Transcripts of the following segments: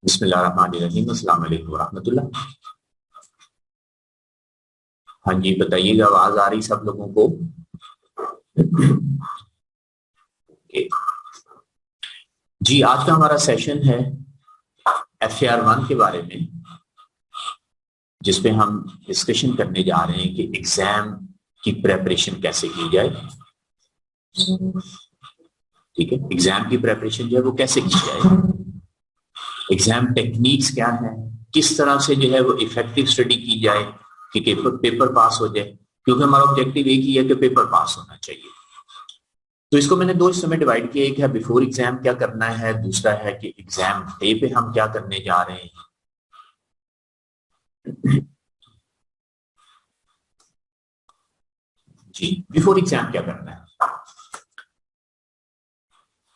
बिस्मिल्लाहिर्रहमानिर्रहीम। अस्सलाम वालेकुम वरहमतुल्लाह। हाँ जी, बताइएगा, आवाज आ रही सब लोगों को? ओके। जी, आज का हमारा सेशन है FAR 1 के बारे में, जिसपे हम डिस्कशन करने जा रहे हैं कि एग्जाम की प्रेपरेशन कैसे की जाए। ठीक है, एग्जाम की प्रेपरेशन जो है वो कैसे की जाए, एग्जाम टेक्निक्स क्या है, किस तरह से जो है वो इफेक्टिव स्टडी की जाए कि पेपर पास हो जाए, क्योंकि हमारा ऑब्जेक्टिव एक ही है कि पेपर पास होना चाहिए। तो इसको मैंने दो हिस्सों में डिवाइड किया। एक है बिफोर एग्जाम क्या करना है, दूसरा है कि एग्जाम डे पे हम क्या करने जा रहे हैं। जी, बिफोर एग्जाम क्या करना है,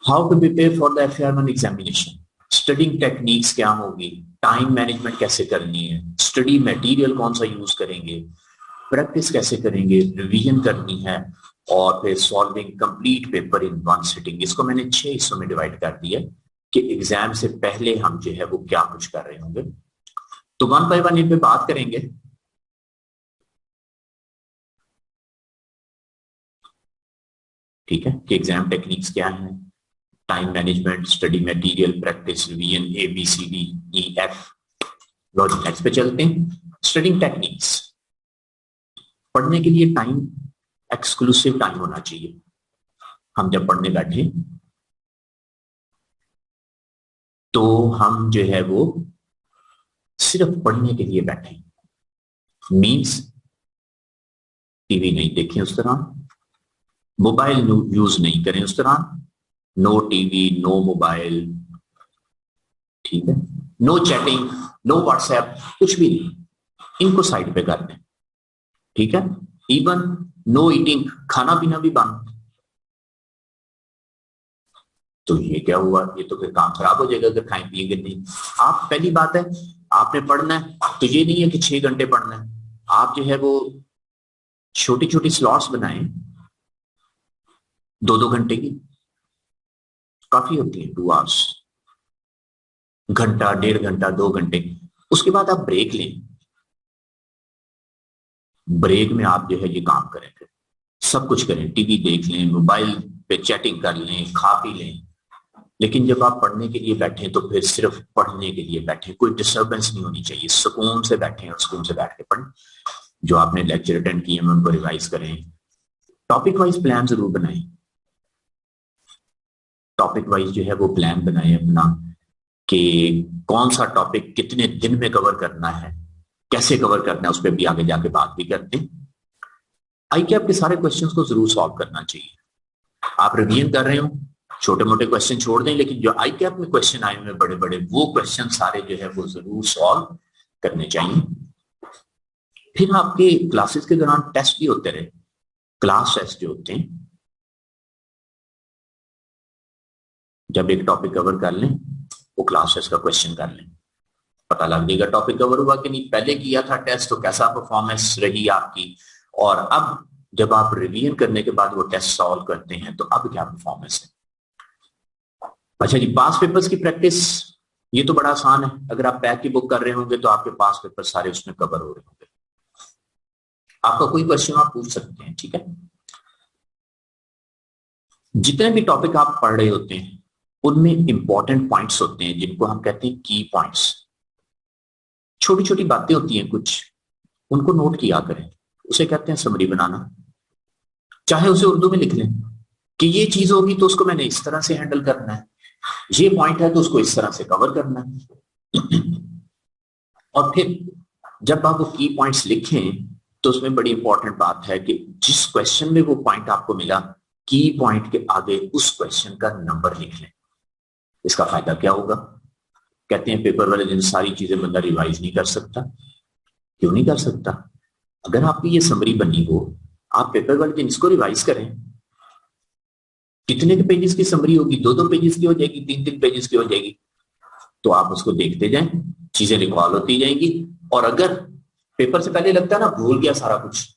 how to prepare for the FAR 1 examination, studying techniques क्या होगी, टाइम मैनेजमेंट कैसे करनी है, स्टडी मटेरियल कौन सा यूज करेंगे, प्रैक्टिस कैसे करेंगे, रिवीजन करनी है, और फिर solving complete paper in one sitting. इसको मैंने 6 हिस्सों में डिवाइड कर दिया कि एग्जाम से पहले हम जो है वो क्या कुछ कर रहे होंगे। तो वन बाय वन इन पे बात करेंगे। ठीक है, कि एग्जाम टेक्निक्स क्या है, time management, study material, practice, revision, ABCDEF। Logic next पे चलते हैं। स्टडिंग टेक्निक्स, पढ़ने के लिए टाइम, एक्सक्लूसिव टाइम होना चाहिए। हम जब पढ़ने बैठे तो हम जो है वो सिर्फ पढ़ने के लिए बैठे, मीन्स टीवी नहीं देखें उस तरह, मोबाइल यूज नहीं करें उस तरह, नो टीवी, नो मोबाइल, ठीक है, नो चैटिंग, नो व्हाट्सएप, कुछ भी नहीं, इनको साइड पे कर दें। ठीक है, इवन नो ईटिंग, खाना पीना भी बंद। तो ये क्या हुआ, ये तो फिर काम खराब हो जाएगा अगर खाएं पिएंगे नहीं। आप, पहली बात है, आपने पढ़ना है तो ये नहीं है कि 6 घंटे पढ़ना है, आप जो है वो छोटी छोटी स्लॉट्स बनाएं, 2-2 घंटे की काफी होती है, 2 आवर्स, घंटा, 1.5 घंटा, 2 घंटे। उसके बाद आप ब्रेक लें, ब्रेक में आप जो है ये काम करें, फिर सब कुछ करें, टीवी देख लें, मोबाइल पे चैटिंग कर लें, खा पी लें, लेकिन जब आप पढ़ने के लिए बैठे तो फिर सिर्फ पढ़ने के लिए बैठे, कोई डिस्टर्बेंस नहीं होनी चाहिए, सुकून से बैठे और सुकून से बैठ के पढ़ें। जो आपने लेक्चर अटेंड किए हैं उनको रिवाइज करें, टॉपिक वाइज प्लान जरूर बनाएं, टॉपिक वाइज जो है वो प्लान बनाएं अपना, कि कौन सा टॉपिक कितने दिन में कवर करना है, कैसे कवर करना है, उस पर भी आगे जाके बात भी करते हैं। ICAP के सारे क्वेश्चंस को जरूर सॉल्व करना चाहिए। आप रिवीजन कर रहे हो, छोटे मोटे क्वेश्चन छोड़ दें, लेकिन जो ICAP में क्वेश्चन आए हुए बड़े बड़े, वो क्वेश्चन सारे जो है वो जरूर सॉल्व करने चाहिए। फिर आपके क्लासेस के दौरान टेस्ट भी होते रहे, क्लास टेस्ट जो होते हैं, जब एक टॉपिक कवर कर लें वो क्लास टेस्ट का क्वेश्चन कर लें, पता लग जाएगा टॉपिक कवर हुआ कि नहीं। पहले किया था टेस्ट तो कैसा परफॉर्मेंस रही आपकी, और अब जब आप रिवीजन करने के बाद वो टेस्ट सॉल्व करते हैं तो अब क्या परफॉर्मेंस है। अच्छा जी, पास पेपर्स की प्रैक्टिस, ये तो बड़ा आसान है, अगर आप पैक की बुक कर रहे होंगे तो आपके पास पेपर सारे उसमें कवर हो रहे होंगे, आपका कोई क्वेश्चन आप पूछ सकते हैं। ठीक है, जितने भी टॉपिक आप पढ़ रहे होते हैं उनमें इंपॉर्टेंट पॉइंट्स होते हैं जिनको हम कहते हैं की पॉइंट्स, छोटी छोटी बातें होती हैं कुछ, उनको नोट किया करें, उसे कहते हैं समरी बनाना। चाहे उसे उर्दू में लिख लें कि ये चीज होगी तो उसको मैंने इस तरह से हैंडल करना है, ये पॉइंट है तो उसको इस तरह से कवर करना है। और फिर जब आप वो की पॉइंट्स लिखें तो उसमें बड़ी इंपॉर्टेंट बात है कि जिस क्वेश्चन में वो पॉइंट आपको मिला, की पॉइंट के आगे उस क्वेश्चन का नंबर लिख लें। इसका फायदा क्या होगा, कहते हैं पेपर वाले दिन सारी चीजें बंदा रिवाइज नहीं कर सकता। क्यों नहीं कर सकता, अगर आपकी ये समरी बनी हो, आप पेपर वाले दिन इसको रिवाइज करें। कितने के पेजेस की समरी होगी, 2-2 पेजेस की हो जाएगी, 3-3 पेजेस की हो जाएगी, तो आप उसको देखते जाएं, चीजें रिकॉल होती जाएंगी। और अगर पेपर से पहले लगता है ना भूल गया सारा कुछ,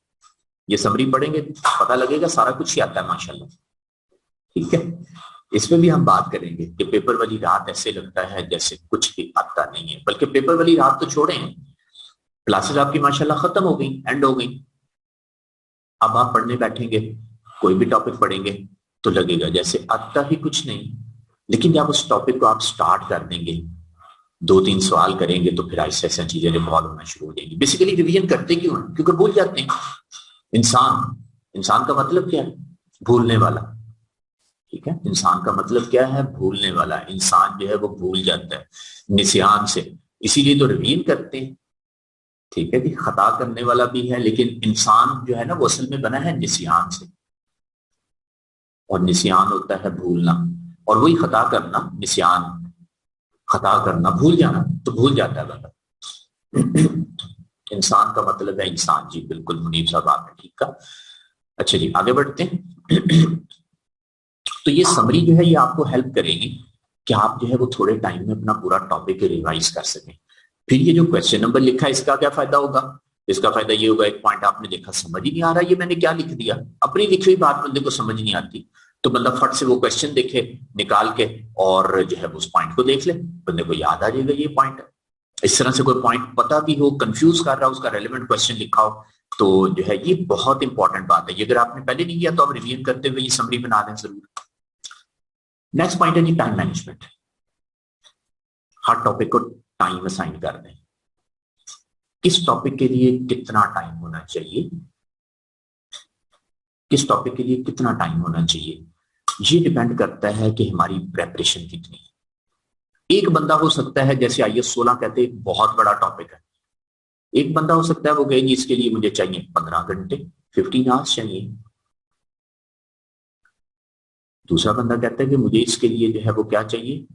ये समरी पढ़ेंगे पता लगेगा सारा कुछ ही आता है माशाल्लाह। ठीक है, इस पे भी हम बात करेंगे कि पेपर वाली रात ऐसे लगता है जैसे कुछ भी आता नहीं है, बल्कि पेपर वाली रात तो छोड़ें, क्लासेस आपकी माशाल्लाह खत्म हो गई, एंड हो गई। अब आप पढ़ने बैठेंगे, कोई भी टॉपिक पढ़ेंगे तो लगेगा जैसे आता ही कुछ नहीं। लेकिन जब उस टॉपिक को आप स्टार्ट कर देंगे, 2-3 सवाल करेंगे, तो फिर ऐसे ऐसे चीजें रिवॉल्व होना शुरू हो जाएंगी। बेसिकली रिवीजन करते क्यों हैं? क्योंकि भूल जाते हैं। इंसान, इंसान का मतलब क्या है? भूलने वाला। ठीक है, इंसान का मतलब क्या है? भूलने वाला। इंसान जो है वो भूल जाता है निस्यान से, इसीलिए तो रिवीजन करते हैं। ठीक है कि खता करने वाला भी है, लेकिन इंसान जो है ना वो असल में बना है निस्यान से, और निस्यान होता है भूलना, और वही खता करना, निस्यान, खता करना, भूल जाना, तो भूल जाता है बंदा। इंसान का मतलब है इंसान। जी बिल्कुल मुनीब साहब, आपने ठीक कहा। अच्छा जी, आगे बढ़ते हैं। तो ये समरी जो है ये आपको हेल्प करेगी कि आप जो है वो थोड़े टाइम में अपना पूरा टॉपिक रिवाइज कर सकें। फिर ये जो क्वेश्चन नंबर लिखा है इसका क्या फायदा होगा? इसका फायदा ये होगा, एक पॉइंट आपने देखा समझ ही नहीं आ रहा, ये मैंने क्या लिख दिया, अपनी लिखी हुई बात बंदे को समझ नहीं आती, तो बंदा फट से वो क्वेश्चन देखे निकाल के, और जो है उस पॉइंट को देख ले, बंदे को याद आ जाएगा ये पॉइंट है। इस तरह से कोई पॉइंट पता भी हो, कंफ्यूज कर रहा हो, उसका रेलिवेंट क्वेश्चन लिखा हो, तो जो है ये बहुत इंपॉर्टेंट बात है। ये अगर आपने पहले नहीं किया तो आप रिवीजन करते हुए ये समरी बना दें जरूर। नेक्स्ट पॉइंट है जी टाइम मैनेजमेंट। हर टॉपिक को टाइम असाइन कर दें। किस टॉपिक के लिए कितना टाइम होना चाहिए, किस टॉपिक के लिए कितना टाइम होना चाहिए, ये डिपेंड करता है कि हमारी प्रेपरेशन कितनी है। एक बंदा हो सकता है, जैसे आईएएस 16 कहते हैं बहुत बड़ा टॉपिक है, एक बंदा हो सकता है वो कहेगी इसके लिए मुझे चाहिए 15 घंटे, 15 आवर्स चाहिए। दूसरा बंदा कहता है कि मुझे इसके लिए जो है वो क्या चाहिए,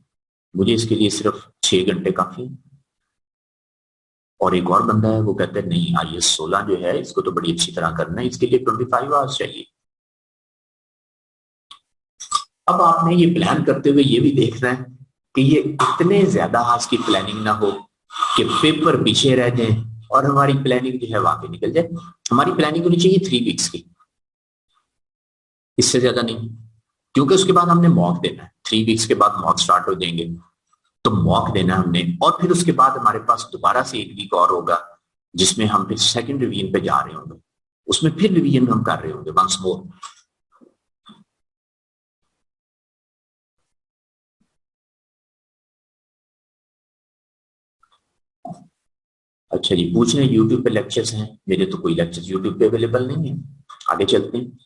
मुझे इसके लिए सिर्फ 6 घंटे काफी है। और एक और बंदा है वो कहता है नहीं, आईएएस 16 जो है इसको तो बड़ी अच्छी तरह करना है, इसके लिए 25 आवर्स चाहिए। अब आपने ये प्लान करते हुए ये भी देखना है कि ये इतने ज्यादा आज की प्लानिंग ना हो कि पेपर पीछे रह जाए और हमारी प्लानिंग जो है वहां निकल जाए। हमारी प्लानिंग होनी चाहिए 3 वीक्स की, इससे ज्यादा नहीं, क्योंकि उसके बाद हमने मॉक देना है। 3 वीक्स के बाद मॉक स्टार्ट हो जाएंगे, तो मॉक देना है हमने, और फिर उसके बाद हमारे पास दोबारा से 1 वीक और होगा जिसमें हम फिर सेकंड रिवीजन पे जा रहे होंगे, उसमें फिर रिवीजन हम कर रहे होंगे वंस मोर। अच्छा जी, पूछ रहे हैं यूट्यूब पे लेक्चर्स हैं, मेरे तो कोई लेक्चर्स यूट्यूब पे अवेलेबल नहीं है। आगे चलते हैं।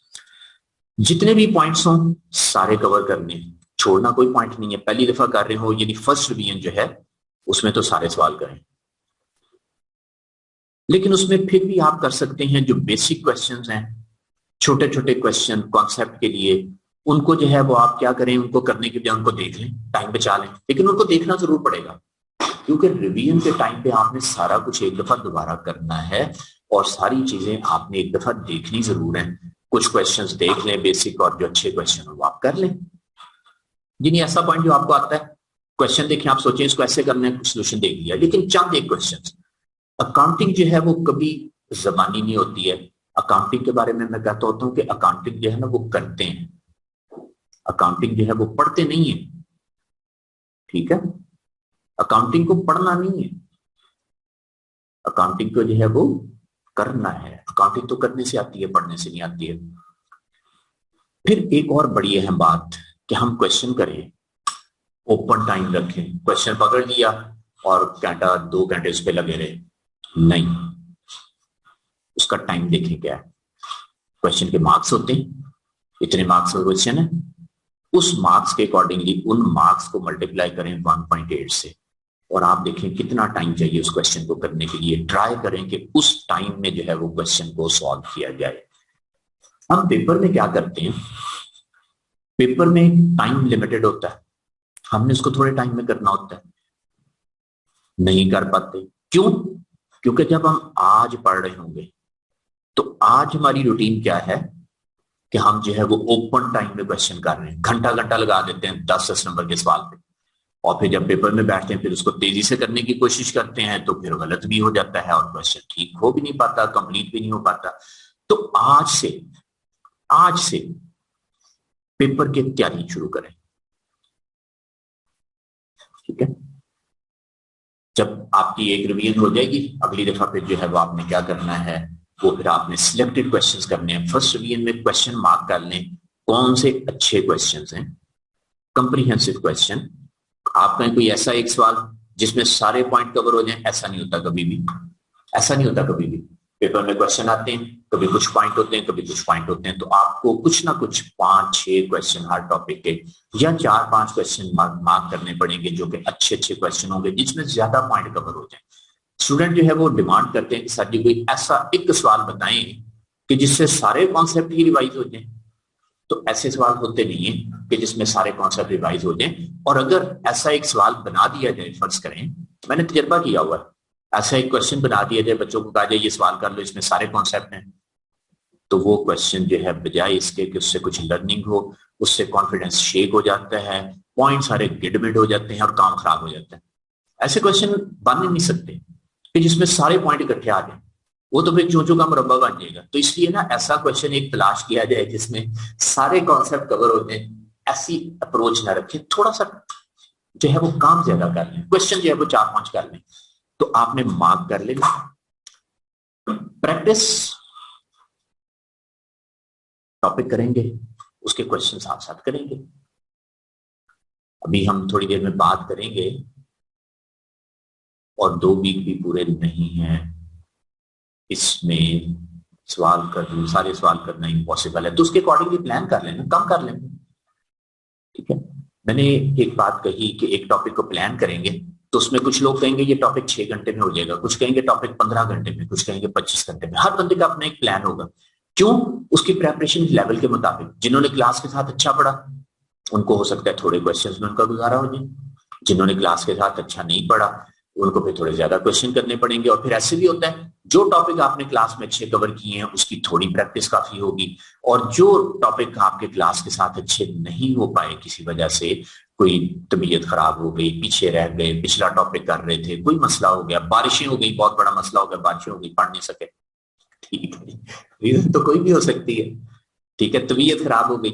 जितने भी पॉइंट्स हों सारे कवर करने हैं, छोड़ना कोई पॉइंट नहीं है। पहली दफा कर रहे हो यानी फर्स्ट रिवीजन जो है उसमें तो सारे सवाल करें, लेकिन उसमें फिर भी आप कर सकते हैं जो बेसिक क्वेश्चंस हैं, छोटे छोटे क्वेश्चन कॉन्सेप्ट के लिए, उनको जो है वो आप क्या करें, उनको करने के लिए उनको देख लें, टाइम बचा लें, लेकिन उनको देखना जरूर पड़ेगा, क्योंकि रिवीजन के टाइम पे आपने सारा कुछ एक दफा दोबारा करना है, और सारी चीजें आपने एक दफा देखनी जरूर है। कुछ क्वेश्चंस देख लें बेसिक, और जो अच्छे क्वेश्चन हो वो आप कर लें। जी नहीं, ऐसा पॉइंट जो आपको आता है, क्वेश्चन देखें, आप सोचें इसको ऐसे करना है, कुछ सोल्यूशन देख लिया, लेकिन चंद एक क्वेश्चन। अकाउंटिंग जो है वो कभी जबानी नहीं होती है। अकाउंटिंग के बारे में मैं कहता होता हूँ कि अकाउंटिंग जो है ना वो करते हैं, अकाउंटिंग जो है वो पढ़ते नहीं है। ठीक है, अकाउंटिंग को पढ़ना नहीं है, अकाउंटिंग को जो है वो करना है। अकाउंटिंग तो करने से आती है, पढ़ने से नहीं आती है। फिर एक और बड़ी अहम बात कि हम क्वेश्चन करें, ओपन टाइम रखें, क्वेश्चन पकड़ लिया और घंटा 2 घंटे उस पर लगे रहे, नहीं, उसका टाइम देखें क्या है। क्वेश्चन के मार्क्स होते हैं, इतने मार्क्स का क्वेश्चन है, उस मार्क्स के अकॉर्डिंगली उन मार्क्स को मल्टीप्लाई करें 1.8 से, और आप देखें कितना टाइम चाहिए उस क्वेश्चन को करने के लिए। ट्राई करें कि उस टाइम में जो है वो क्वेश्चन को सॉल्व किया जाए। हम पेपर में क्या करते हैं, पेपर में टाइम लिमिटेड होता है, हमने उसको थोड़े टाइम में करना होता है, नहीं कर पाते। क्यों? क्योंकि जब हम आज पढ़ रहे होंगे तो आज हमारी रूटीन क्या है कि हम जो है वो ओपन टाइम में क्वेश्चन कर रहे हैं, घंटा घंटा लगा देते हैं 10-10 नंबर के सवाल पे, और फिर जब पेपर में बैठते हैं फिर उसको तेजी से करने की कोशिश करते हैं, तो फिर गलत भी हो जाता है और क्वेश्चन ठीक हो भी नहीं पाता, कंप्लीट भी नहीं हो पाता। तो आज से पेपर की तैयारी शुरू करें। ठीक है, जब आपकी एक रिवीजन हो जाएगी, अगली दफा फिर जो है वो आपने क्या करना है, वो फिर आपने सिलेक्टेड क्वेश्चंस करने हैं। फर्स्ट रिवीजन में क्वेश्चन मार्क कर लें कौन से अच्छे क्वेश्चंस हैं, कंप्रीहेंसिव क्वेश्चन। आपका कोई ऐसा एक सवाल जिसमें सारे पॉइंट कवर हो जाएं, ऐसा नहीं होता कभी भी, ऐसा नहीं होता कभी भी। पेपर में क्वेश्चन आते हैं, कभी कुछ पॉइंट होते हैं, कभी कुछ पॉइंट होते हैं, तो आपको कुछ ना कुछ 5-6 क्वेश्चन हर टॉपिक के या 4-5 क्वेश्चन मार्क करने पड़ेंगे जो कि अच्छे अच्छे क्वेश्चन होंगे जिसमें ज्यादा पॉइंट कवर हो जाए। स्टूडेंट जो है वो डिमांड करते हैं कि सर जी कोई ऐसा एक सवाल बताएं कि जिससे सारे कॉन्सेप्ट ही रिवाइज हो जाए। तो ऐसे सवाल होते नहीं है कि जिसमें सारे कॉन्सेप्ट रिवाइज हो जाए। और अगर ऐसा एक सवाल बना दिया जाए, फर्ज करें, मैंने तजर्बा किया हुआ है, ऐसा एक क्वेश्चन बना दिया जाए, बच्चों को कहा जाए ये सवाल कर लो, इसमें सारे कॉन्सेप्ट हैं, तो वो क्वेश्चन जो है बजाय इसके कि उससे कुछ लर्निंग हो, उससे कॉन्फिडेंस शेक हो जाता है, पॉइंट सारे गिडमिड हो जाते हैं और काम खराब हो जाता है। ऐसे क्वेश्चन बन नहीं सकते कि जिसमें सारे पॉइंट इकट्ठे आ जाए, वो तो फिर चूचू का मुरब्बा बन जाएगा। तो इसलिए ना ऐसा क्वेश्चन एक तलाश किया जाए जिसमें सारे कॉन्सेप्ट कवर होते हैं। ऐसी अप्रोच ना रखें, थोड़ा सा जो है वो काम ज्यादा कर लें, क्वेश्चन जो है वो 4-5 कर लें, तो आपने मार्क कर लेना। प्रैक्टिस टॉपिक करेंगे, उसके क्वेश्चन साथ साथ करेंगे। अभी हम थोड़ी देर में बात करेंगे और 2 वीक भी पूरे नहीं है, इसमें सवाल कर सारे सवाल करना इम्पॉसिबल है, तो उसके अकॉर्डिंगली प्लान कर लेना, कम कर लेंगे। ठीक है, मैंने एक बात कही कि एक टॉपिक को प्लान करेंगे तो उसमें कुछ लोग कहेंगे ये टॉपिक 6 घंटे में हो जाएगा, कुछ कहेंगे टॉपिक 15 घंटे में, कुछ कहेंगे 25 घंटे में। हर बंदे का अपना एक प्लान होगा, क्यों, उसकी प्रेपरेशन लेवल के मुताबिक। जिन्होंने क्लास के साथ अच्छा पढ़ा उनको हो सकता है थोड़े क्वेश्चंस में उनका गुजारा हो जाए, जिन्होंने क्लास के साथ अच्छा नहीं पढ़ा उनको फिर थोड़े ज्यादा क्वेश्चन करने पड़ेंगे। और फिर ऐसे भी होता है जो टॉपिक आपने क्लास में अच्छे कवर किए हैं उसकी थोड़ी प्रैक्टिस काफी होगी, और जो टॉपिक आपके क्लास के साथ अच्छे नहीं हो पाए किसी वजह से, कोई तबीयत खराब हो गई, पीछे रह गए, पिछला टॉपिक कर रहे थे, कोई मसला हो गया, बारिशें हो गई, बहुत बड़ा मसला हो गया, बारिशें हो गई, पढ़ नहीं सके, ठीक है, रीजन तो कोई भी हो सकती है, ठीक है, तबीयत खराब हो गई।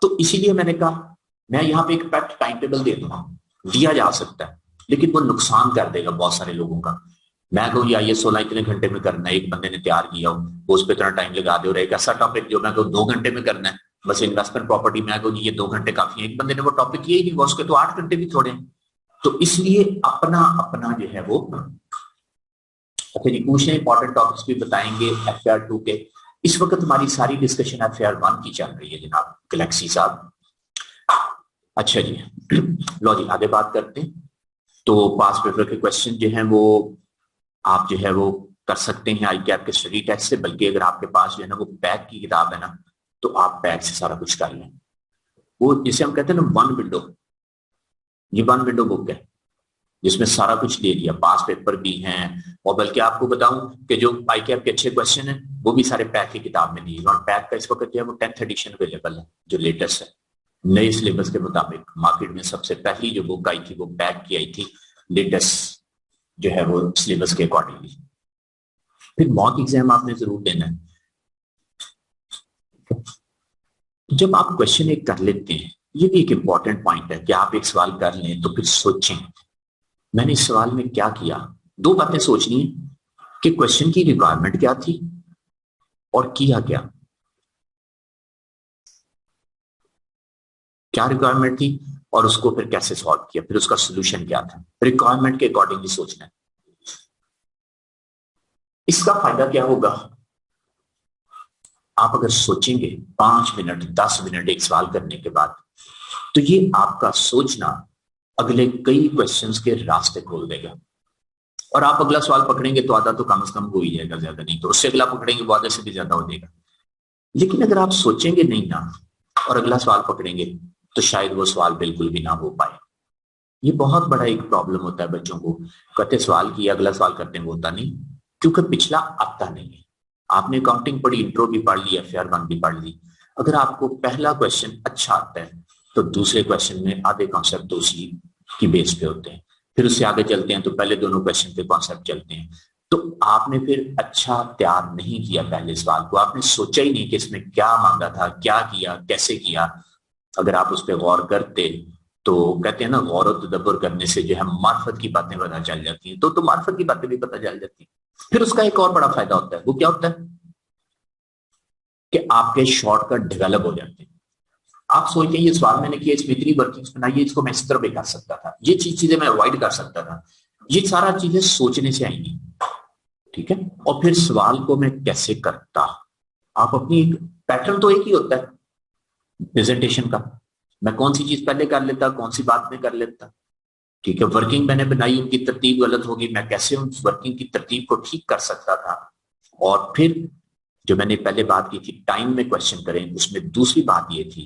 तो इसीलिए मैंने कहा मैं यहाँ पे एक पैक्ट टाइम टेबल दे दूंगा, दिया जा सकता है, लेकिन वो नुकसान कर देगा बहुत सारे लोगों का। मैं कहूँ या ये 16 इतने घंटे में करना है, एक बंदे ने तैयार किया हो वो उस पर इतना टाइम लगा दे, और एक ऐसा टॉपिक जो मैं कहूँ 2 घंटे में करना है, बस इन्वेस्टमेंट प्रॉपर्टी, मैं कहूँ ये 2 घंटे काफी है, एक बंदे ने वो टॉपिक किया ही नहीं, उसके तो 8 घंटे भी थोड़े हैं। तो इसलिए अपना अपना जो है वो, अच्छा जी कुछ इंपॉर्टेंट टॉपिक्स भी बताएंगे FAR 2 के। इस वक्त हमारी सारी डिस्कशन FAR 1 की चल रही है जनाब गैलेक्सी साहब। अच्छा जी लो जी आगे बात करते हैं। तो पास पेपर के क्वेश्चन जो हैं वो आप जो है वो कर सकते हैं ICAP के स्टडी टेस्ट से, बल्कि अगर आपके पास जो है ना वो पैक की किताब है ना, तो आप पैक से सारा कुछ कर लें। वो जिसे हम कहते हैं ना 1 विंडो, ये 1 विंडो बुक है जिसमें सारा कुछ दे दिया, पास पेपर भी हैं, और बल्कि आपको बताऊं कि जो ICAP के अच्छे क्वेश्चन हैं वो भी सारे पैक की किताब में दिए, और पैक का इस वक्त जो है वो 10th एडिशन अवेलेबल है जो लेटेस्ट है, नए सिलेबस के मुताबिक। मार्केट में सबसे पहली जो बुक आई थी वो पैक की आई थी, लेटेस्ट जो है वो सिलेबस के अकॉर्डिंगली। फिर मॉक एग्जाम आपने जरूर देना है। जब आप क्वेश्चन एक कर लेते हैं, ये भी एक इंपॉर्टेंट पॉइंट है कि आप एक सवाल कर लें तो फिर सोचें मैंने इस सवाल में क्या किया। 2 बातें सोचनी है कि क्वेश्चन की रिक्वायरमेंट क्या थी और किया क्या, क्या रिक्वायरमेंट थी और उसको फिर कैसे सॉल्व किया, फिर उसका सोल्यूशन क्या था। रिक्वायरमेंट के अकॉर्डिंगली सोचना है। इसका फायदा क्या होगा, आप अगर सोचेंगे 5 मिनट 10 मिनट एक सवाल करने के बाद, तो ये आपका सोचना अगले कई क्वेश्चंस के रास्ते खोल देगा। और आप अगला सवाल पकड़ेंगे तो आधा तो कम से कम हो ही जाएगा, ज्यादा नहीं तो उससे अगला पकड़ेंगे वो आधे से भी ज्यादा हो जाएगा। लेकिन अगर आप सोचेंगे नहीं ना और अगला सवाल पकड़ेंगे तो शायद वो सवाल बिल्कुल भी ना हो पाए। ये बहुत बड़ा एक प्रॉब्लम होता है बच्चों को, कहते सवाल किया अगला सवाल करते हैं वो होता नहीं, क्योंकि पिछला आता नहीं है। आपने अकाउंटिंग पढ़ी, इंट्रो भी पढ़ ली, FAR 1 भी पढ़ ली, अगर आपको पहला क्वेश्चन अच्छा आता है तो दूसरे क्वेश्चन में आधे कॉन्सेप्ट तो उसी की बेस पे होते हैं, फिर उससे आगे चलते हैं तो पहले दोनों क्वेश्चन के कॉन्सेप्ट चलते हैं। तो आपने फिर अच्छा तैयार नहीं किया पहले सवाल को, आपने सोचा ही नहीं कि इसमें क्या मांगा था, क्या किया, कैसे किया। अगर आप उस पर गौर करते तो कहते हैं ना, गौर और तदब्बर करने से जो है मार्फत की बातें पता चल जाती हैं, तो मार्फत की बातें भी पता चल जाती हैं। फिर उसका एक और बड़ा फायदा होता है, वो क्या होता है कि आपके शॉर्टकट डेवलप हो जाते हैं। आप सोचते हैं ये सवाल मैंने किया, इसमें इतनी वर्किंग्स बनाई है, इसको मैं इस तरह भी कर सकता था, ये चीजें मैं अवॉइड कर सकता था। ये सारा चीजें सोचने से आएंगी, ठीक है। और फिर सवाल को मैं कैसे करता, आप अपनी पैटर्न तो एक ही होता है प्रेजेंटेशन का, मैं कौन सी चीज पहले कर लेता, कौन सी बात में कर लेता, ठीक है। वर्किंग मैंने बनाई, उनकी तरतीब गलत होगी, मैं कैसे उस वर्किंग की तरतीब को ठीक कर सकता था। और फिर जो मैंने पहले बात की थी टाइम में क्वेश्चन करें, उसमें दूसरी बात ये थी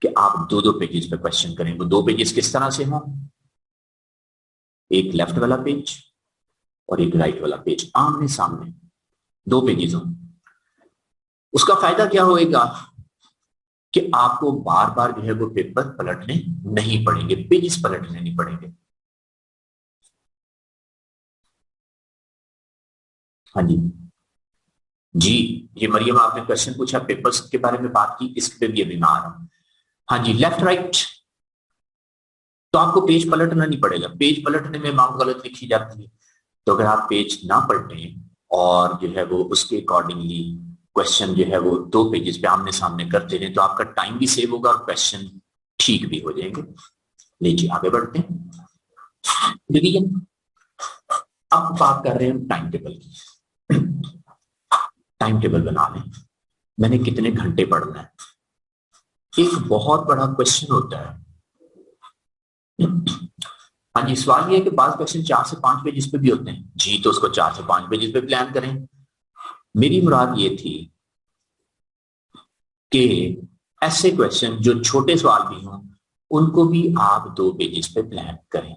कि आप दो दो पेजेस पे क्वेश्चन करें। वो दो पेजेस किस तरह से हों, एक लेफ्ट वाला पेज और एक राइट वाला पेज, आमने सामने दो पेजेस हों। उसका फायदा क्या होएगा कि आपको बार बार जो है वो पेपर पलटने नहीं पड़ेंगे, पेजेस पलटने नहीं पड़ेंगे। हाँ जी, जी, ये मरियम आपने क्वेश्चन पूछा, पेपर्स के बारे में बात की, इस पे भी अभी मैं आ रहा हूं। हाँ जी, लेफ्ट राइट, तो आपको पेज पलटना नहीं पड़ेगा, पेज पलटने में अमाउंट गलत लिखी जाती है। तो अगर आप पेज ना पलटें और जो है वो उसके अकॉर्डिंगली क्वेश्चन जो है वो दो पेजेस पे आमने सामने करते रहे, तो आपका टाइम भी सेव होगा और क्वेश्चन ठीक भी हो जाएंगे। लीजिए आगे बढ़ते हैं। रिवीजन, अब बात कर रहे हैं टाइम टेबल की। टाइम टेबल बना लें, मैंने कितने घंटे पढ़ना है, एक बहुत बड़ा क्वेश्चन होता है। हाँ जी, सवाल ये है कि बात क्वेश्चन 4 से 5 पेजेस पे भी होते हैं जी, तो उसको 4 से 5 पेजेस पे प्लान करें। मेरी मुराद ये थी कि ऐसे क्वेश्चन जो छोटे सवाल भी हों उनको भी आप 2 पेजेस पे प्लान करें,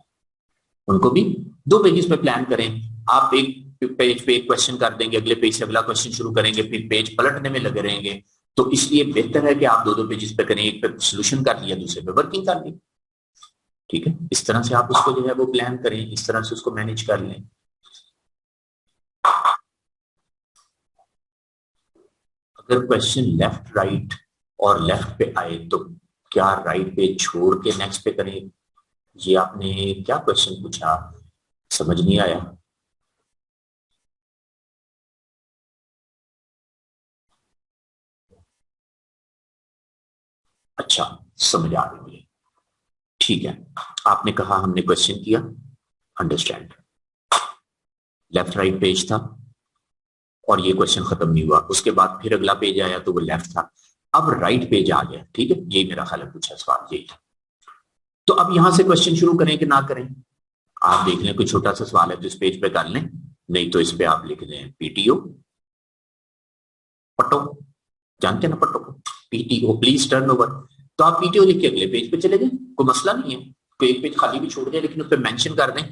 उनको भी 2 पेजेस पे प्लान करें। आप एक पेज पे एक क्वेश्चन कर देंगे, अगले पेज से अगला क्वेश्चन शुरू करेंगे, फिर पेज पलटने में लगे रहेंगे। तो इसलिए बेहतर है कि आप 2 पेजेस पे करें, एक पे सोल्यूशन कर लिया, दूसरे पे वर्किंग कर ली, ठीक है। इस तरह से आप उसको जो है वो प्लान करें, इस तरह से उसको मैनेज कर लें। अगर क्वेश्चन लेफ्ट राइट और लेफ्ट पे आए तो क्या राइट पे छोड़ के नेक्स्ट पे करें, ये आपने क्या क्वेश्चन पूछा, समझ नहीं आया। अच्छा, समझ आ रही मुझे, ठीक है। आपने कहा, हमने क्वेश्चन किया, अंडरस्टैंड, लेफ्ट राइट पेज था और ये क्वेश्चन खत्म नहीं हुआ, उसके बाद फिर अगला पेज आया तो वो लेफ्ट था, अब राइट पेज आ गया, ठीक है। यही मेरा ख्याल है, पूछा सवाल यही था। तो अब यहां से क्वेश्चन शुरू करें कि ना करें, आप देख लें, कोई छोटा सा सवाल है तो इस पेज पे कर लें, नहीं तो इस पे आप लिख दें पीटीओ, पटो, जानते हैं ना पटो को, पीटीओ प्लीज टर्न ओवर। तो आप पीटीओ लिख के अगले पेज पे चले जाए, कोई मसला नहीं है, कोई एक पेज खाली भी छोड़ दें लेकिन उस पर मेंशन कर दें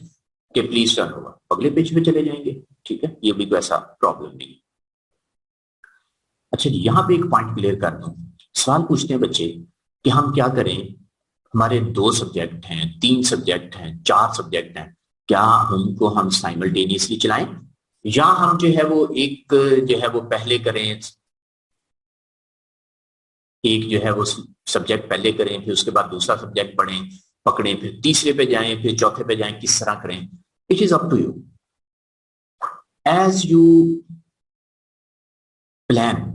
कि प्लीज टर्न ओवर, अगले पेज पे चले जाएंगे, ठीक है। ये भी कोई ऐसा प्रॉब्लम नहीं है। अच्छा जी, यहाँ पे एक पॉइंट क्लियर कर दूं, सवाल पूछते हैं बच्चे कि हम क्या करें, हमारे 2 सब्जेक्ट हैं, 3 सब्जेक्ट हैं, 4 सब्जेक्ट हैं, क्या उनको हम साइमल्टेनियसली चलाएं या हम जो है वो एक जो है वो पहले करें, एक जो है वो सब्जेक्ट पहले करें, फिर उसके बाद दूसरा सब्जेक्ट पढ़ें, पकड़ें, फिर तीसरे पे जाएं, फिर चौथे पे जाएं, किस तरह करें, it is up to you, as you plan,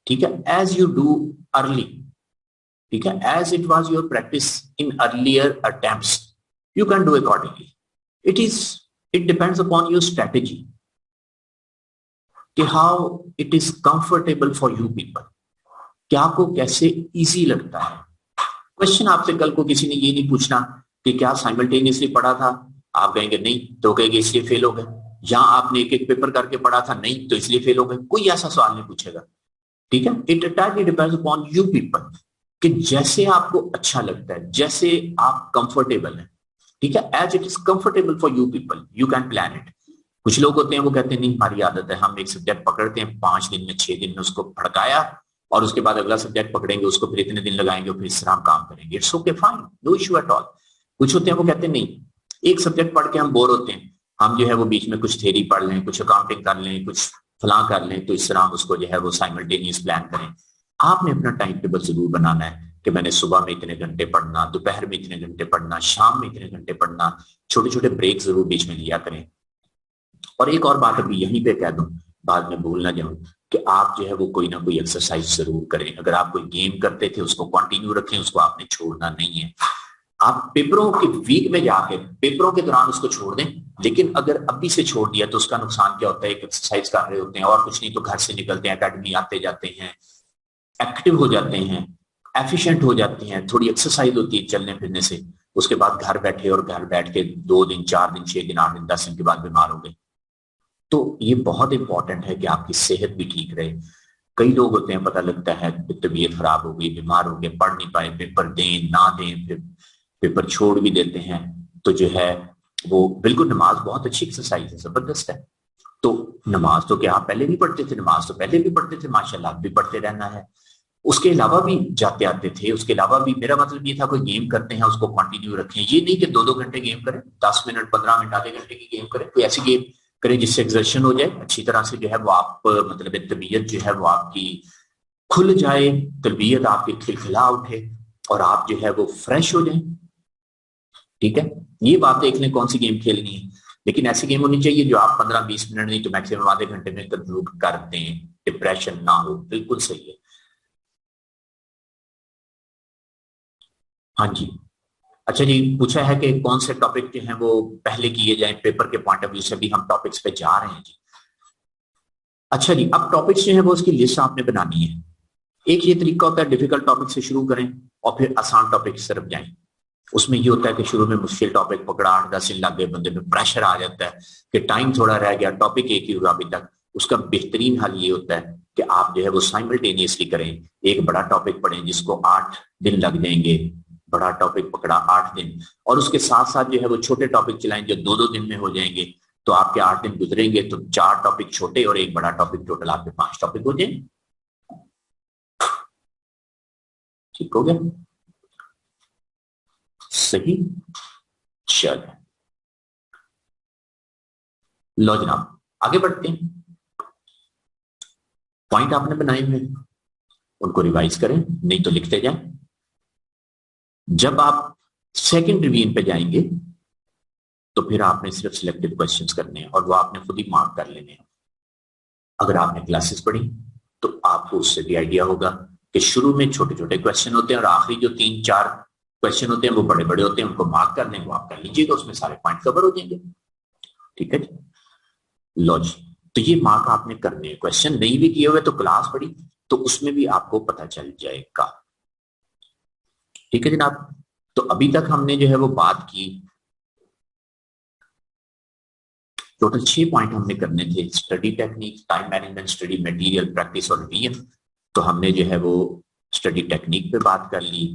ठीक है, एज यू डू अर्ली, ठीक है, as it was your practice in earlier attempts, you can do accordingly. It is, it depends upon your strategy कि how it is comfortable for you people, कि आपको कैसे easy लगता है। Question आपसे कल को किसी ने ये नहीं पूछना कि क्या साइमल्टेनियसली पढ़ा था, आप कहेंगे नहीं, तो कहेंगे इसलिए फेल हो गए, या आपने एक एक पेपर करके पढ़ा था, नहीं तो इसलिए फेल हो गए, कोई ऐसा सवाल नहीं पूछेगा, ठीक है। It entirely depends upon you people कि जैसे आपको अच्छा लगता है, जैसे आप कंफर्टेबल है, ठीक है, as it is comfortable for you people you can plan it. कुछ लोग होते हैं वो कहते हैं नहीं, हमारी आदत है, हम एक सब्जेक्ट पकड़ते हैं, 5 दिन में 6 दिन में उसको भड़काया और उसके बाद अगला सब्जेक्ट पकड़ेंगे, उसको फिर इतने दिन लगाएंगे और फिर इस तरह हम काम करेंगे, it's okay fine, no issue at all. कुछ होते हैं वो कहते हैं नहीं, एक सब्जेक्ट पढ़ के हम बोर होते हैं, हम जो है वो बीच में कुछ थ्योरी पढ़ लें, कुछ अकाउंटिंग कर लें, कुछ फलां कर लें, तो इस तरह हम उसको जो है वो साइमल्टेनियस प्लान करें। आपने अपना टाइम टेबल जरूर बनाना है, कि मैंने सुबह में इतने घंटे पढ़ना, दोपहर में इतने घंटे पढ़ना, शाम में इतने घंटे पढ़ना, छोटे छोटे ब्रेक जरूर बीच में लिया करें। और एक और बात अभी यहीं पे कह दूं, बाद में भूल ना जाऊं, कि आप जो है वो कोई ना कोई एक्सरसाइज जरूर करें। अगर आप कोई गेम करते थे उसको कंटिन्यू रखें, उसको आपने छोड़ना नहीं है। आप पेपरों के वीक में जाके पेपरों के दौरान उसको छोड़ दें, लेकिन अगर अभी से छोड़ दिया तो उसका नुकसान क्या होता है, एक एक्सरसाइज कर रहे होते हैं और कुछ नहीं तो घर से निकलते हैं, अकेडमी आते जाते हैं, एक्टिव हो जाते हैं, एफिशिएंट हो जाते हैं, थोड़ी एक्सरसाइज होती है चलने फिरने से। उसके बाद घर बैठे और घर बैठ के 2 दिन 4 दिन 6 दिन 8 दिन 10 दिन के बाद बीमार हो गए। तो ये बहुत इंपॉर्टेंट है कि आपकी सेहत भी ठीक रहे। कई लोग होते हैं, पता लगता है तबीयत खराब हो गई, बीमार हो गए, पढ़ नहीं पाए, पेपर दें ना दें, फिर पेपर छोड़ भी देते हैं। तो जो है वो बिल्कुल, नमाज बहुत अच्छी एक्सरसाइज है, जबरदस्त है। तो नमाज तो क्या आप पहले भी पढ़ते थे, नमाज तो पहले भी पढ़ते थे माशाल्लाह, भी पढ़ते रहना है। उसके अलावा भी जाते आते थे, उसके अलावा भी, मेरा मतलब ये था कोई गेम करते हैं उसको कंटिन्यू रखें। ये नहीं कि 2-2 घंटे गेम करें, 10 मिनट 15 मिनट आधे घंटे की गेम करें, कोई ऐसी गेम करें जिससे एक्सर्शन हो जाए अच्छी तरह से, जो है वो आप मतलब तबीयत जो है वो आपकी खुल जाए, तबीयत आपकी खिलखिला उठे और आप जो है वो फ्रेश हो जाए। ठीक है, ये बात देख लें कौन सी गेम खेलनी है, लेकिन ऐसी गेम होनी चाहिए जो आप 15-20 मिनट नहीं तो मैक्सिमम आधे घंटे में कंक्लूड कर दें, डिप्रेशन ना हो। बिल्कुल सही है। हाँ जी। अच्छा जी, पूछा है कि कौन से टॉपिक जो हैं वो पहले किए जाएं पेपर के पॉइंट ऑफ व्यू से। भी हम टॉपिक्स पे जा रहे हैं जी। अच्छा जी, अब टॉपिक्स जो है वो उसकी लिस्ट आपने बनानी है। एक ये तरीका होता है डिफिकल्ट टॉपिक से शुरू करें और फिर आसान टॉपिक की तरफ जाएं। उसमें ये होता है कि शुरू में मुश्किल टॉपिक पकड़ा, 8-10 दिन लग गए, बंदे में प्रेशर आ जाता है कि टाइम थोड़ा रह गया, टॉपिक एक ही हुआ अभी तक। उसका बेहतरीन हल ये होता है कि आप जो है वो साइमल्टेनियसली करें। एक बड़ा टॉपिक पढ़ें जिसको 8 दिन लग जाएंगे, बड़ा टॉपिक पकड़ा 8 दिन, और उसके साथ साथ जो है वो छोटे टॉपिक चलाएं जो 2-2 दिन में हो जाएंगे। तो आपके 8 दिन गुजरेंगे तो 4 टॉपिक छोटे और एक बड़ा टॉपिक, टोटल आपके 5 टॉपिक हो जाएंगे। ठीक हो गया? सही। चल, लो जनाब, आगे बढ़ते हैं। पॉइंट आपने बनाए हुए उनको रिवाइज करें, नहीं तो लिखते जाएं। जब आप सेकंड रिवीजन पे जाएंगे तो फिर आपने सिर्फ सिलेक्टेड क्वेश्चंस करने हैं और वो आपने खुद ही मार्क कर लेने हैं। अगर आपने क्लासेस पढ़ी तो आपको उससे भी आइडिया होगा कि शुरू में छोटे छोटे क्वेश्चन होते हैं और आखिरी जो 3-4 क्वेश्चन होते हैं वो बड़े बड़े होते हैं, उनको मार्क कर लें, वो आप कर लीजिएगा, उसमें सारे पॉइंट कवर हो जाएंगे। ठीक है जी, लो जी। तो ये मार्क आपने करने हैं। क्वेश्चन नहीं भी किए हुए तो क्लास पढ़ी तो उसमें भी आपको पता चल जाएगा। ठीक है जनाब। तो अभी तक हमने जो है वो बात की, टोटल 6 पॉइंट हमने करने थे। Study technique, time management, study material, practice और रिवीजन। तो हमने जो है वो स्टडी टेक्निक पे बात कर ली,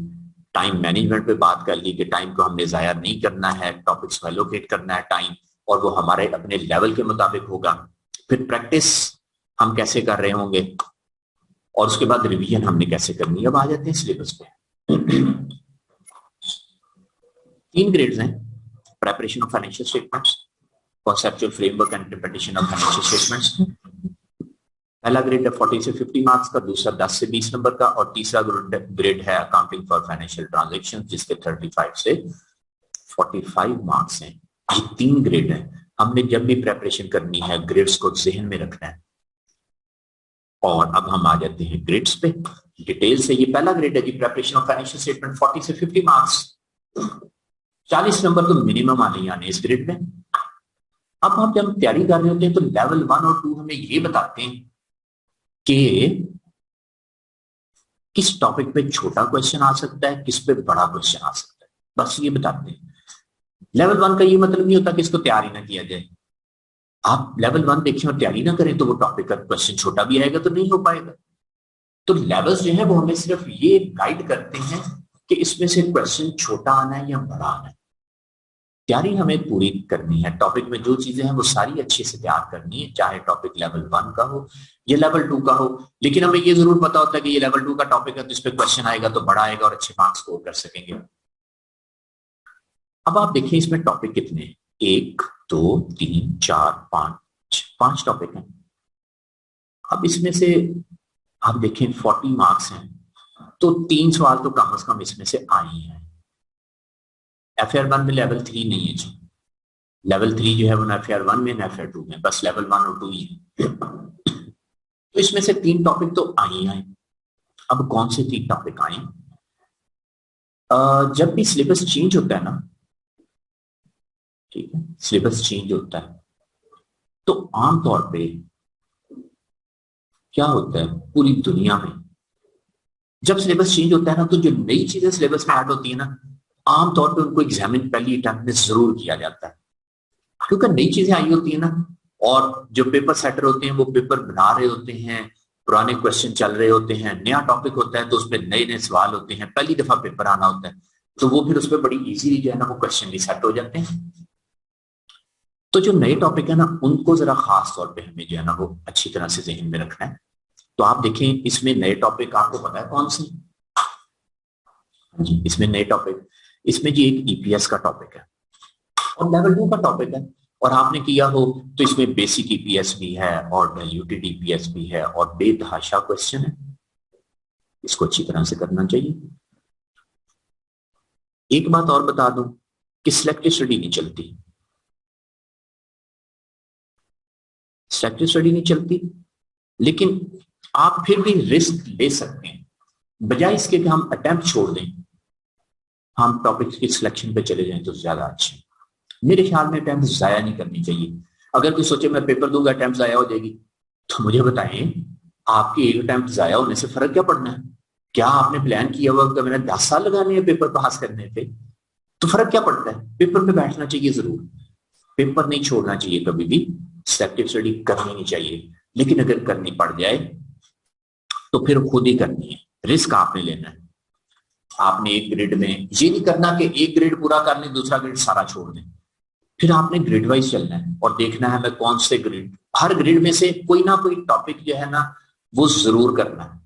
टाइम मैनेजमेंट पे बात कर ली कि टाइम को हमने जाया नहीं करना है, टॉपिक्स को एलोकेट करना है टाइम, और वो हमारे अपने लेवल के मुताबिक होगा। फिर प्रैक्टिस हम कैसे कर रहे होंगे, और उसके बाद रिवीजन हमने कैसे करनी है। अब आ जाते हैं सिलेबस पे। 3 ग्रेड्स हैं: preparation of financial statements, conceptual framework and interpretation of financial statements. पहला ग्रेड है 40 से 50 मार्क्स का, दूसरा 10 से 20 नंबर का, और तीसरा ग्रेड है अकाउंटिंग फॉर फाइनेंशियल ट्रांजेक्शन जिसके 35 से 45 मार्क्स हैं। ये 3 ग्रेड है। हमने जब भी प्रेपरेशन करनी है ग्रेड्स को जहन में रखना है। और अब हम आ जाते हैं ग्रेड्स पे डिटेल से। ये पहला ग्रेड है जी, प्रेपरेशन ऑफ फाइनेंशियल स्टेटमेंट, 40 से 50 मार्क्स, 40 नंबर तो मिनिमम आने ही आने इस ग्रेड में। अब हम जब तैयारी कर रहे होते हैं तो लेवल 1 और 2 हमें ये बताते हैं कि किस टॉपिक पे छोटा क्वेश्चन आ सकता है, किस पे बड़ा क्वेश्चन आ सकता है, बस ये बताते हैं। लेवल 1 का ये मतलब नहीं होता कि इसको तैयारी ना किया जाए। आप लेवल 1 देखें और तैयारी ना करें तो वो टॉपिक का क्वेश्चन छोटा भी आएगा तो नहीं हो पाएगा। तो लेवल्स जो है वो हमें सिर्फ ये गाइड करते हैं कि इसमें से क्वेश्चन छोटा आना है या बड़ा आना है। तैयारी हमें पूरी करनी है, टॉपिक में जो चीजें हैं वो सारी अच्छे से तैयार करनी है, चाहे टॉपिक लेवल 1 का हो या लेवल 2 का हो। लेकिन हमें ये जरूर पता होता है कि ये लेवल 2 का टॉपिक है तो इस पर क्वेश्चन आएगा तो बड़ा आएगा और अच्छे मार्क्स स्कोर कर सकेंगे। अब आप देखिए इसमें टॉपिक कितने हैं, 1 2 3 4 5 टॉपिक हैं। अब इसमें से आप देखें 40 मार्क्स हैं तो 3 सवाल तो कम से कम इसमें से आए ही हैं। FR1 में लेवल 3 नहीं है जी, लेवल 3 जो है वो ना FR1 में ना FR2 में, बस लेवल 1 और 2 ही है। तो इसमें से 3 टॉपिक तो आए ही आए। अब कौन से 3 टॉपिक आए? जब भी सिलेबस चेंज होता है ना, ठीक है, सिलेबस चेंज होता है तो आमतौर पे क्या होता है पूरी दुनिया में, जब सिलेबस चेंज होता है ना, तो जो नई चीजें सिलेबस में ऐड होती है ना, आमतौर पे उनको एग्जामिन पहली अटेम्प्ट में जरूर किया जाता है, क्योंकि नई चीजें आई होती है ना, और जो पेपर सेटर होते हैं वो पेपर बना रहे होते हैं, पुराने क्वेश्चन चल रहे होते हैं, नया टॉपिक होता है तो उसमें नए नए सवाल होते हैं, पहली दफा पेपर आना होता है, तो वो फिर उसमें बड़ी इजीली जो है ना वो क्वेश्चन भी सेट हो जाते हैं। तो जो नए टॉपिक है ना उनको जरा खास तौर पे हमें जो है ना वो अच्छी तरह से जहन में रखना है। तो आप देखें इसमें नए टॉपिक आपको पता है कौन से? जी, इसमें नए टॉपिक, इसमें जी एक ईपीएस का टॉपिक है और लेवल 2 का टॉपिक है, और आपने किया हो तो इसमें बेसिक ईपीएस भी है और डाइल्यूटेड ईपीएस भी है और बेतहाशा क्वेश्चन है, इसको अच्छी तरह से करना चाहिए। एक बात और बता दूं कि सिलेक्टिव स्टडी नहीं चलती, सिलेक्टिव स्टडी नहीं चलती, लेकिन आप फिर भी रिस्क ले सकते हैं, बजाय इसके कि हम अटेम्प्ट छोड़ दें, हम टॉपिक्स की सिलेक्शन पे चले जाएं तो ज्यादा अच्छे। मेरे ख्याल में अटेम्प्ट जाया नहीं करनी चाहिए। अगर कोई सोचे मैं पेपर दूंगा अटेम्प्ट जाया हो जाएगी, तो मुझे बताएं आपकी एक अटेम्प्ट जाया होने से फर्क क्या पड़ना है? क्या आपने प्लान किया हुआ कि मैंने 10 साल लगाने हैं पेपर पास करने पे, तो फर्क क्या पड़ता है? पेपर पे बैठना चाहिए जरूर, पेपर नहीं छोड़ना चाहिए कभी भी, सिलेक्टिव स्टडी करनी नहीं चाहिए, लेकिन अगर करनी पड़ जाए तो फिर खुद ही करनी है, रिस्क आपने लेना है। आपने एक ग्रेड में ये नहीं करना कि एक ग्रेड पूरा कर लें दूसरा ग्रेड सारा छोड़ दें, फिर आपने ग्रेड वाइज चलना है और देखना है मैं कौन से ग्रेड, हर ग्रेड में से कोई ना कोई टॉपिक जो है ना वो जरूर करना है,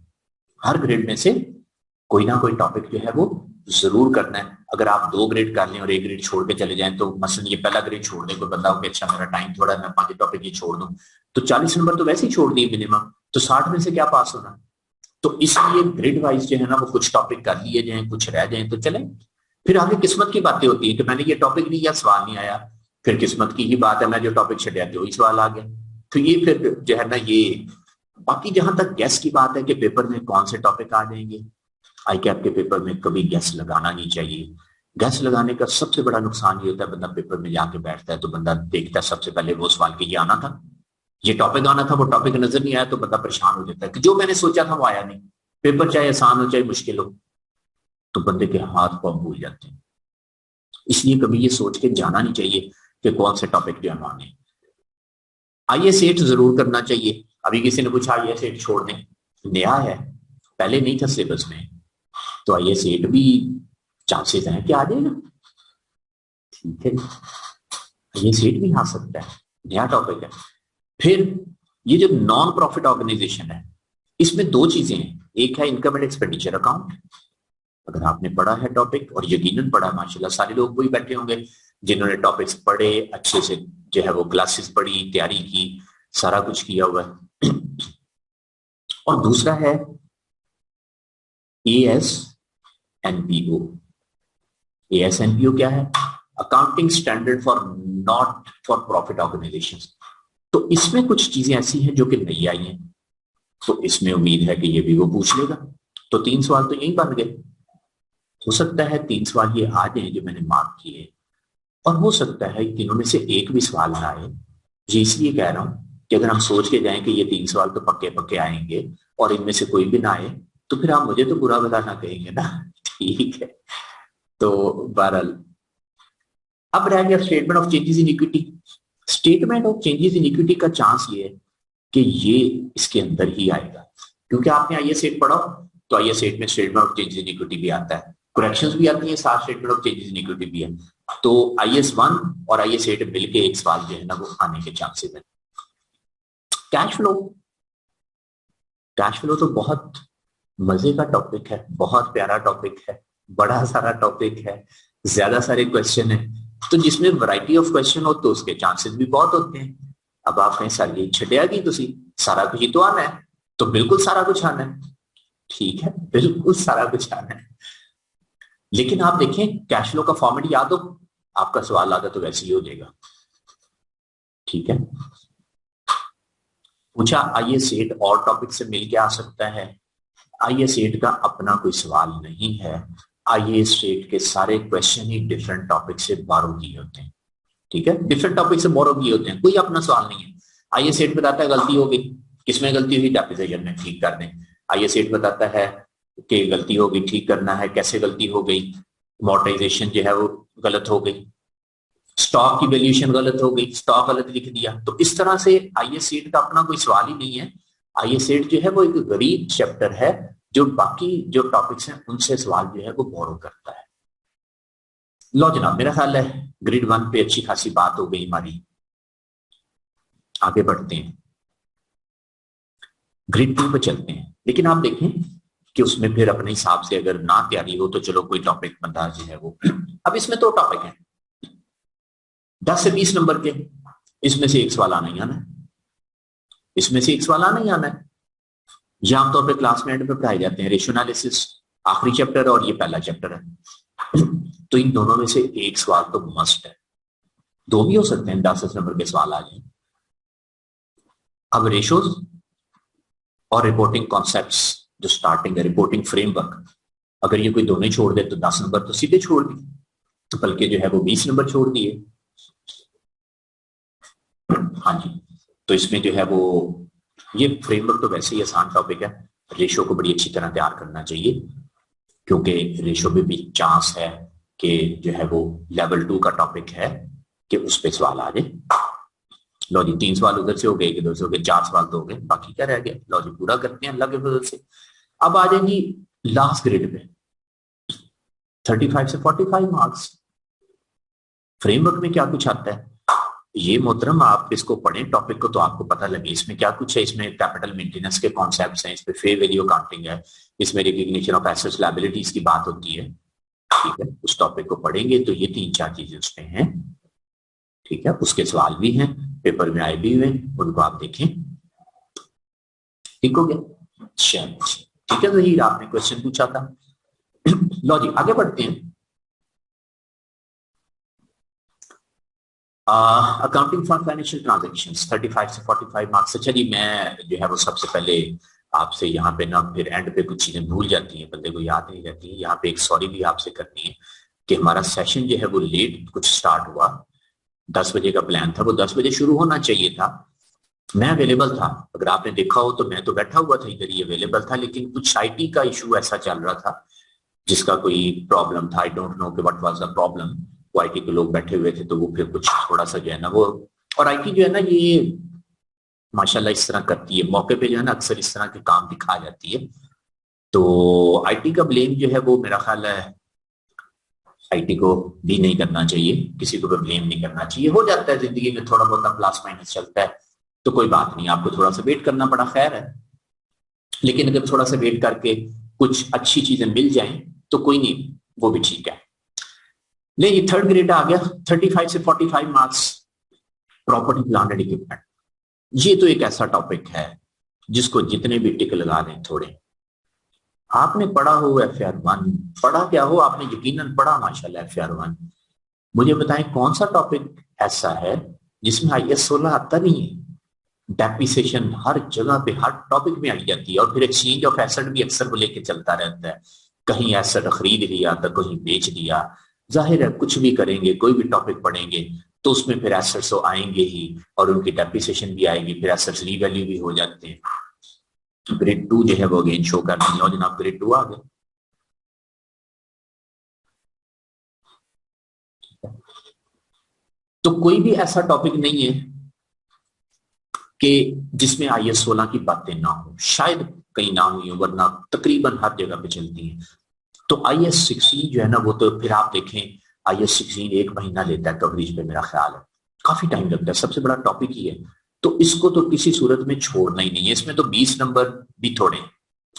हर ग्रेड में से कोई ना कोई टॉपिक जो है वो जरूर करना है। अगर आप 2 ग्रेड कर लें और एक ग्रेड छोड़ के चले जाएं, तो मसलन ये पहला ग्रेड छोड़ दें, कोई बंदा हो कि अच्छा मेरा टाइम थोड़ा है मैं 5 टॉपिक ही छोड़ दूं, तो 40 नंबर तो वैसे ही छोड़ दिए मिनिमम, तो 60 में से क्या पास होना? तो इसलिए ग्रेड वाइज जो है ना वो कुछ टॉपिक कर लिए जाए, कुछ रह जाए तो चले। फिर आगे किस्मत की बातें होती है कि मैंने ये टॉपिक नहीं किया, सवाल नहीं आया, फिर किस्मत की ही बात है मैं जो टॉपिक छड़िया थे वही सवाल आ गया, तो ये फिर जो है ना ये। बाकी जहां तक गैस की बात है कि पेपर में कौन से टॉपिक आ जाएंगे, आई कैप के पेपर में कभी गैस लगाना नहीं चाहिए। गैस लगाने का सबसे बड़ा नुकसान ये होता है, बंदा पेपर में जाके बैठता है तो बंदा देखता है सबसे पहले वो सवाल के ये आना था, ये टॉपिक आना था, वो टॉपिक नजर नहीं आया तो बंदा परेशान हो जाता है कि जो मैंने सोचा था वो आया नहीं। पेपर चाहे आसान हो चाहे मुश्किल हो, तो बंदे के हाथ पांव भूल जाते हैं। इसलिए कभी ये सोच के जाना नहीं चाहिए कि कौन से टॉपिक जो आने। IS8 जरूर करना चाहिए। अभी किसी ने पूछा IS8 छोड़ दें, नया है, पहले नहीं था सिलेबस में, तो IS8 भी चांसेस हैं कि आ जाएगा, ठीक है, IS8 भी आ सकता है, नया टॉपिक है। फिर ये जो नॉन प्रॉफिट ऑर्गेनाइजेशन है, इसमें 2 चीजें हैं, एक है इनकम एंड एक्सपेंडिचर अकाउंट, अगर आपने पढ़ा है टॉपिक, और यकीनन पढ़ा है, माशाल्लाह सारे लोग वही बैठे होंगे जिन्होंने टॉपिक्स पढ़े अच्छे से, जो है वो क्लासेस पढ़ी, तैयारी की, सारा कुछ किया हुआ है। और दूसरा है ASNPO। ASNPO क्या है? Accounting standard for not for profit organisations. तो इसमें कुछ चीजें ऐसी हैं जो कि नई आई हैं, तो इसमें उम्मीद है कि ये भी वो पूछ लेगा। तो 3 सवाल तो यही बन गए। हो सकता है 3 सवाल ये आ जाए जो मैंने मार्क किए, और हो सकता है कि इनमें से एक भी सवाल ना आए। ये इसलिए कह रहा हूं कि अगर हम सोच के जाएं कि ये 3 सवाल तो पक्के पक्के आएंगे और इनमें से कोई भी ना आए, तो फिर आप मुझे तो बुरा भला ना कहेंगे ना। ठीक है, तो बहरहाल अब रह गया statement of changes in equity. Statement of changes in equity का चांस ये है कि ये इसके अंदर ही आएगा, क्योंकि आपने IS8 पढ़ा, तो IS8 में statement of changes in equity भी आता है, करेक्शंस भी आती है, साथ statement of changes in equity भी है। तो IS1 और IS8 मिलके एक सवाल जो है ना वो आने के चांसेस है। कैश फ्लो, कैश फ्लो तो बहुत मजे का टॉपिक है, बहुत प्यारा टॉपिक है, बड़ा सारा टॉपिक है, ज्यादा सारे क्वेश्चन है, तो जिसमें वैरायटी ऑफ क्वेश्चन हो तो उसके चांसेस भी बहुत होते हैं। अब आप कहें सर ये छटिया की तुसी सारा कुछ ही तो आना है, तो बिल्कुल सारा कुछ आना है, ठीक है, बिल्कुल सारा कुछ आना है। लेकिन आप देखें कैश फ्लो का फॉर्मेट याद हो, आपका सवाल आगा तो वैसे ही हो जाएगा। ठीक है, पूछा आइए सेट और टॉपिक से मिल के आ सकता है। आइए सेट का अपना कोई सवाल नहीं है। आइए सेट के सारे क्वेश्चन ही डिफरेंट टॉपिक से बारो किए होते हैं। ठीक है, डिफरेंट टॉपिक से बोरो किए होते हैं, कोई अपना सवाल नहीं है। आइए सेट बताता है गलती हो गई, किसमें गलती हुई, डेप्रिसिएशन में, ठीक कर दें। आइए सेट बताता है कि गलती हो गई, ठीक करना है, कैसे गलती हो गई, मोनेटाइजेशन जो है वो गलत हो गई, स्टॉक की वैल्यूएशन गलत हो गई, स्टॉक गलत लिख दिया। तो इस तरह से आईए सेट का अपना कोई सवाल ही नहीं है। आईए सेट जो है वो एक गरीब चैप्टर है जो बाकी जो टॉपिक्स हैं उनसे सवाल जो है वो बोरो करता है। लो जनाब, मेरा ख्याल है ग्रेड 1 पे अच्छी खासी बात हो गई हमारी, आगे बढ़ते हैं, ग्रेड 2 पे चलते हैं। लेकिन आप देखें कि उसमें फिर अपने हिसाब से अगर ना तैयारी हो तो चलो कोई टॉपिक बंदा जो है वो, अब इसमें तो टॉपिक है 10 से 20 नंबर के, इसमें से एक सवाल आना ही आना है, इसमें से एक सवाल आना ही आना है। ये आमतौर पर क्लास में एंड पे पढ़ाए जाते हैं, रेशियो एनालिसिस आखिरी चैप्टर है और ये पहला चैप्टर है। तो इन दोनों में से एक सवाल तो मस्ट है, दो भी हो सकते हैं 10 नंबर के सवाल आ जाए। अब रेशियोज और रिपोर्टिंग कॉन्सेप्ट्स जो स्टार्टिंग है, रिपोर्टिंग फ्रेमवर्क, अगर ये कोई दोनों ही छोड़ दे तो 10 नंबर तो सीधे छोड़ दिए, तो बल्कि जो है वो 20 नंबर छोड़ दिए। हाँ जी, तो इसमें जो है वो ये फ्रेमवर्क तो वैसे ही आसान टॉपिक है, रेशो को बड़ी अच्छी तरह तैयार करना चाहिए क्योंकि रेशो में भी चांस है कि जो है वो लेवल 2 का टॉपिक है कि उस पर सवाल आ जाए। लो जी, 3 सवाल उधर से हो गए, इधर से हो गए, 4 सवाल तो हो गए, बाकी क्या रह गया, लो जी पूरा करते हैं अल्लाह के फजल से। अब आ जाएंगी लास्ट ग्रेड पे 35 से 45 मार्क्स। फ्रेमवर्क में क्या कुछ आता है ये मोहतरम आप इसको पढ़ें टॉपिक को तो आपको पता लगे इसमें क्या कुछ है। इसमें कैपिटल मेंटेनेंस के कॉन्सेप्ट्स हैं, इसमें फेयर वैल्यू अकाउंटिंग है, इसमें रिकग्निशन ऑफ एसेट्स लायबिलिटीज की बात होती है। ठीक है, उस टॉपिक को पढ़ेंगे तो ये 3-4 चीजें उसमें हैं। ठीक है, उसके सवाल भी हैं, पेपर में आए भी हुए, उनको आप देखें। ठीक हो गया, ठीक है जहीर, आपने क्वेश्चन पूछा था। लो जी आगे बढ़ते हैं। अकाउंटिंग फॉर फाइनेंशियल ट्रांजेक्शंस 35 से 45 मार्क्स से। चलिए मैं जो है वो सबसे पहले आपसे यहाँ पे ना फिर एंड पे कुछ चीजें भूल जाती हैं, बंदे को याद नहीं रहती है। यहाँ पे एक सॉरी भी आपसे करनी है कि हमारा सेशन जो है वो लेट कुछ स्टार्ट हुआ, 10 बजे का प्लान था, वो 10 बजे शुरू होना चाहिए था। मैं अवेलेबल था, अगर आपने देखा हो तो मैं तो बैठा हुआ था इधर ही अवेलेबल था, लेकिन कुछ आईटी का इशू ऐसा चल रहा था जिसका कोई प्रॉब्लम था, आई डोंट नो कि व्हाट वाज द प्रॉब्लम। वो आईटी के लोग बैठे हुए थे तो वो फिर कुछ थोड़ा सा जो है ना वो, और आईटी जो है ना ये माशाल्लाह इस तरह करती है, मौके पे जो है ना अक्सर इस तरह के काम दिखा जाती है। तो आईटी का ब्लेम जो है वो मेरा ख्याल है आईटी को भी नहीं करना चाहिए, किसी को भी ब्लेम नहीं करना चाहिए। हो जाता है जिंदगी में, थोड़ा बहुत प्लस माइनस चलता है, तो कोई बात नहीं, आपको थोड़ा सा वेट करना पड़ा, खैर है। लेकिन अगर थोड़ा सा वेट करके कुछ अच्छी चीजें मिल जाएं तो कोई नहीं, वो भी ठीक है। ले ये थर्ड ग्रेड आ गया 35 से 45 marks, property plant and equipment. ये तो एक ऐसा टॉपिक है जिसको जितने भी टिक लगा दें थोड़े। आपने पढ़ा हो FR1, पढ़ा क्या हो, आपने यकीनन पढ़ा माशाल्लाह FR1। मुझे बताएं कौन सा टॉपिक ऐसा है जिसमें IS 16 आता नहीं है। डेप्रिसिएशन हर जगह पे हर टॉपिक में आई जाती है, और फिर एक्सचेंज ऑफ एसेट भी अक्सर वो लेके चलता रहता है, कहीं एसेट खरीद लिया तो कहीं बेच दिया। जाहिर है कुछ भी करेंगे, कोई भी टॉपिक पढ़ेंगे तो उसमें फिर एसेट्स तो आएंगे ही और उनकी डेप्रिसिएशन भी आएगी, फिर एसेट्स रीवैल्यू भी हो जाते हैं। ग्रेड 2 जो है वो अगेन शो कर देंगे, और जनाब ग्रेड 2 आ गए। तो कोई भी ऐसा टॉपिक नहीं है कि जिसमें IS 16 की बातें ना हो, शायद कहीं ना हुई हो, वरना तकरीबन हर जगह पे चलती हैं। तो IS 16 जो है ना वो तो फिर आप देखें IS 16 1 महीना लेता है कवरेज पे, मेरा ख्याल है काफी टाइम लगता है, सबसे बड़ा टॉपिक ही है। तो इसको तो किसी सूरत में छोड़ना ही नहीं है। इसमें तो 20 नंबर भी थोड़े,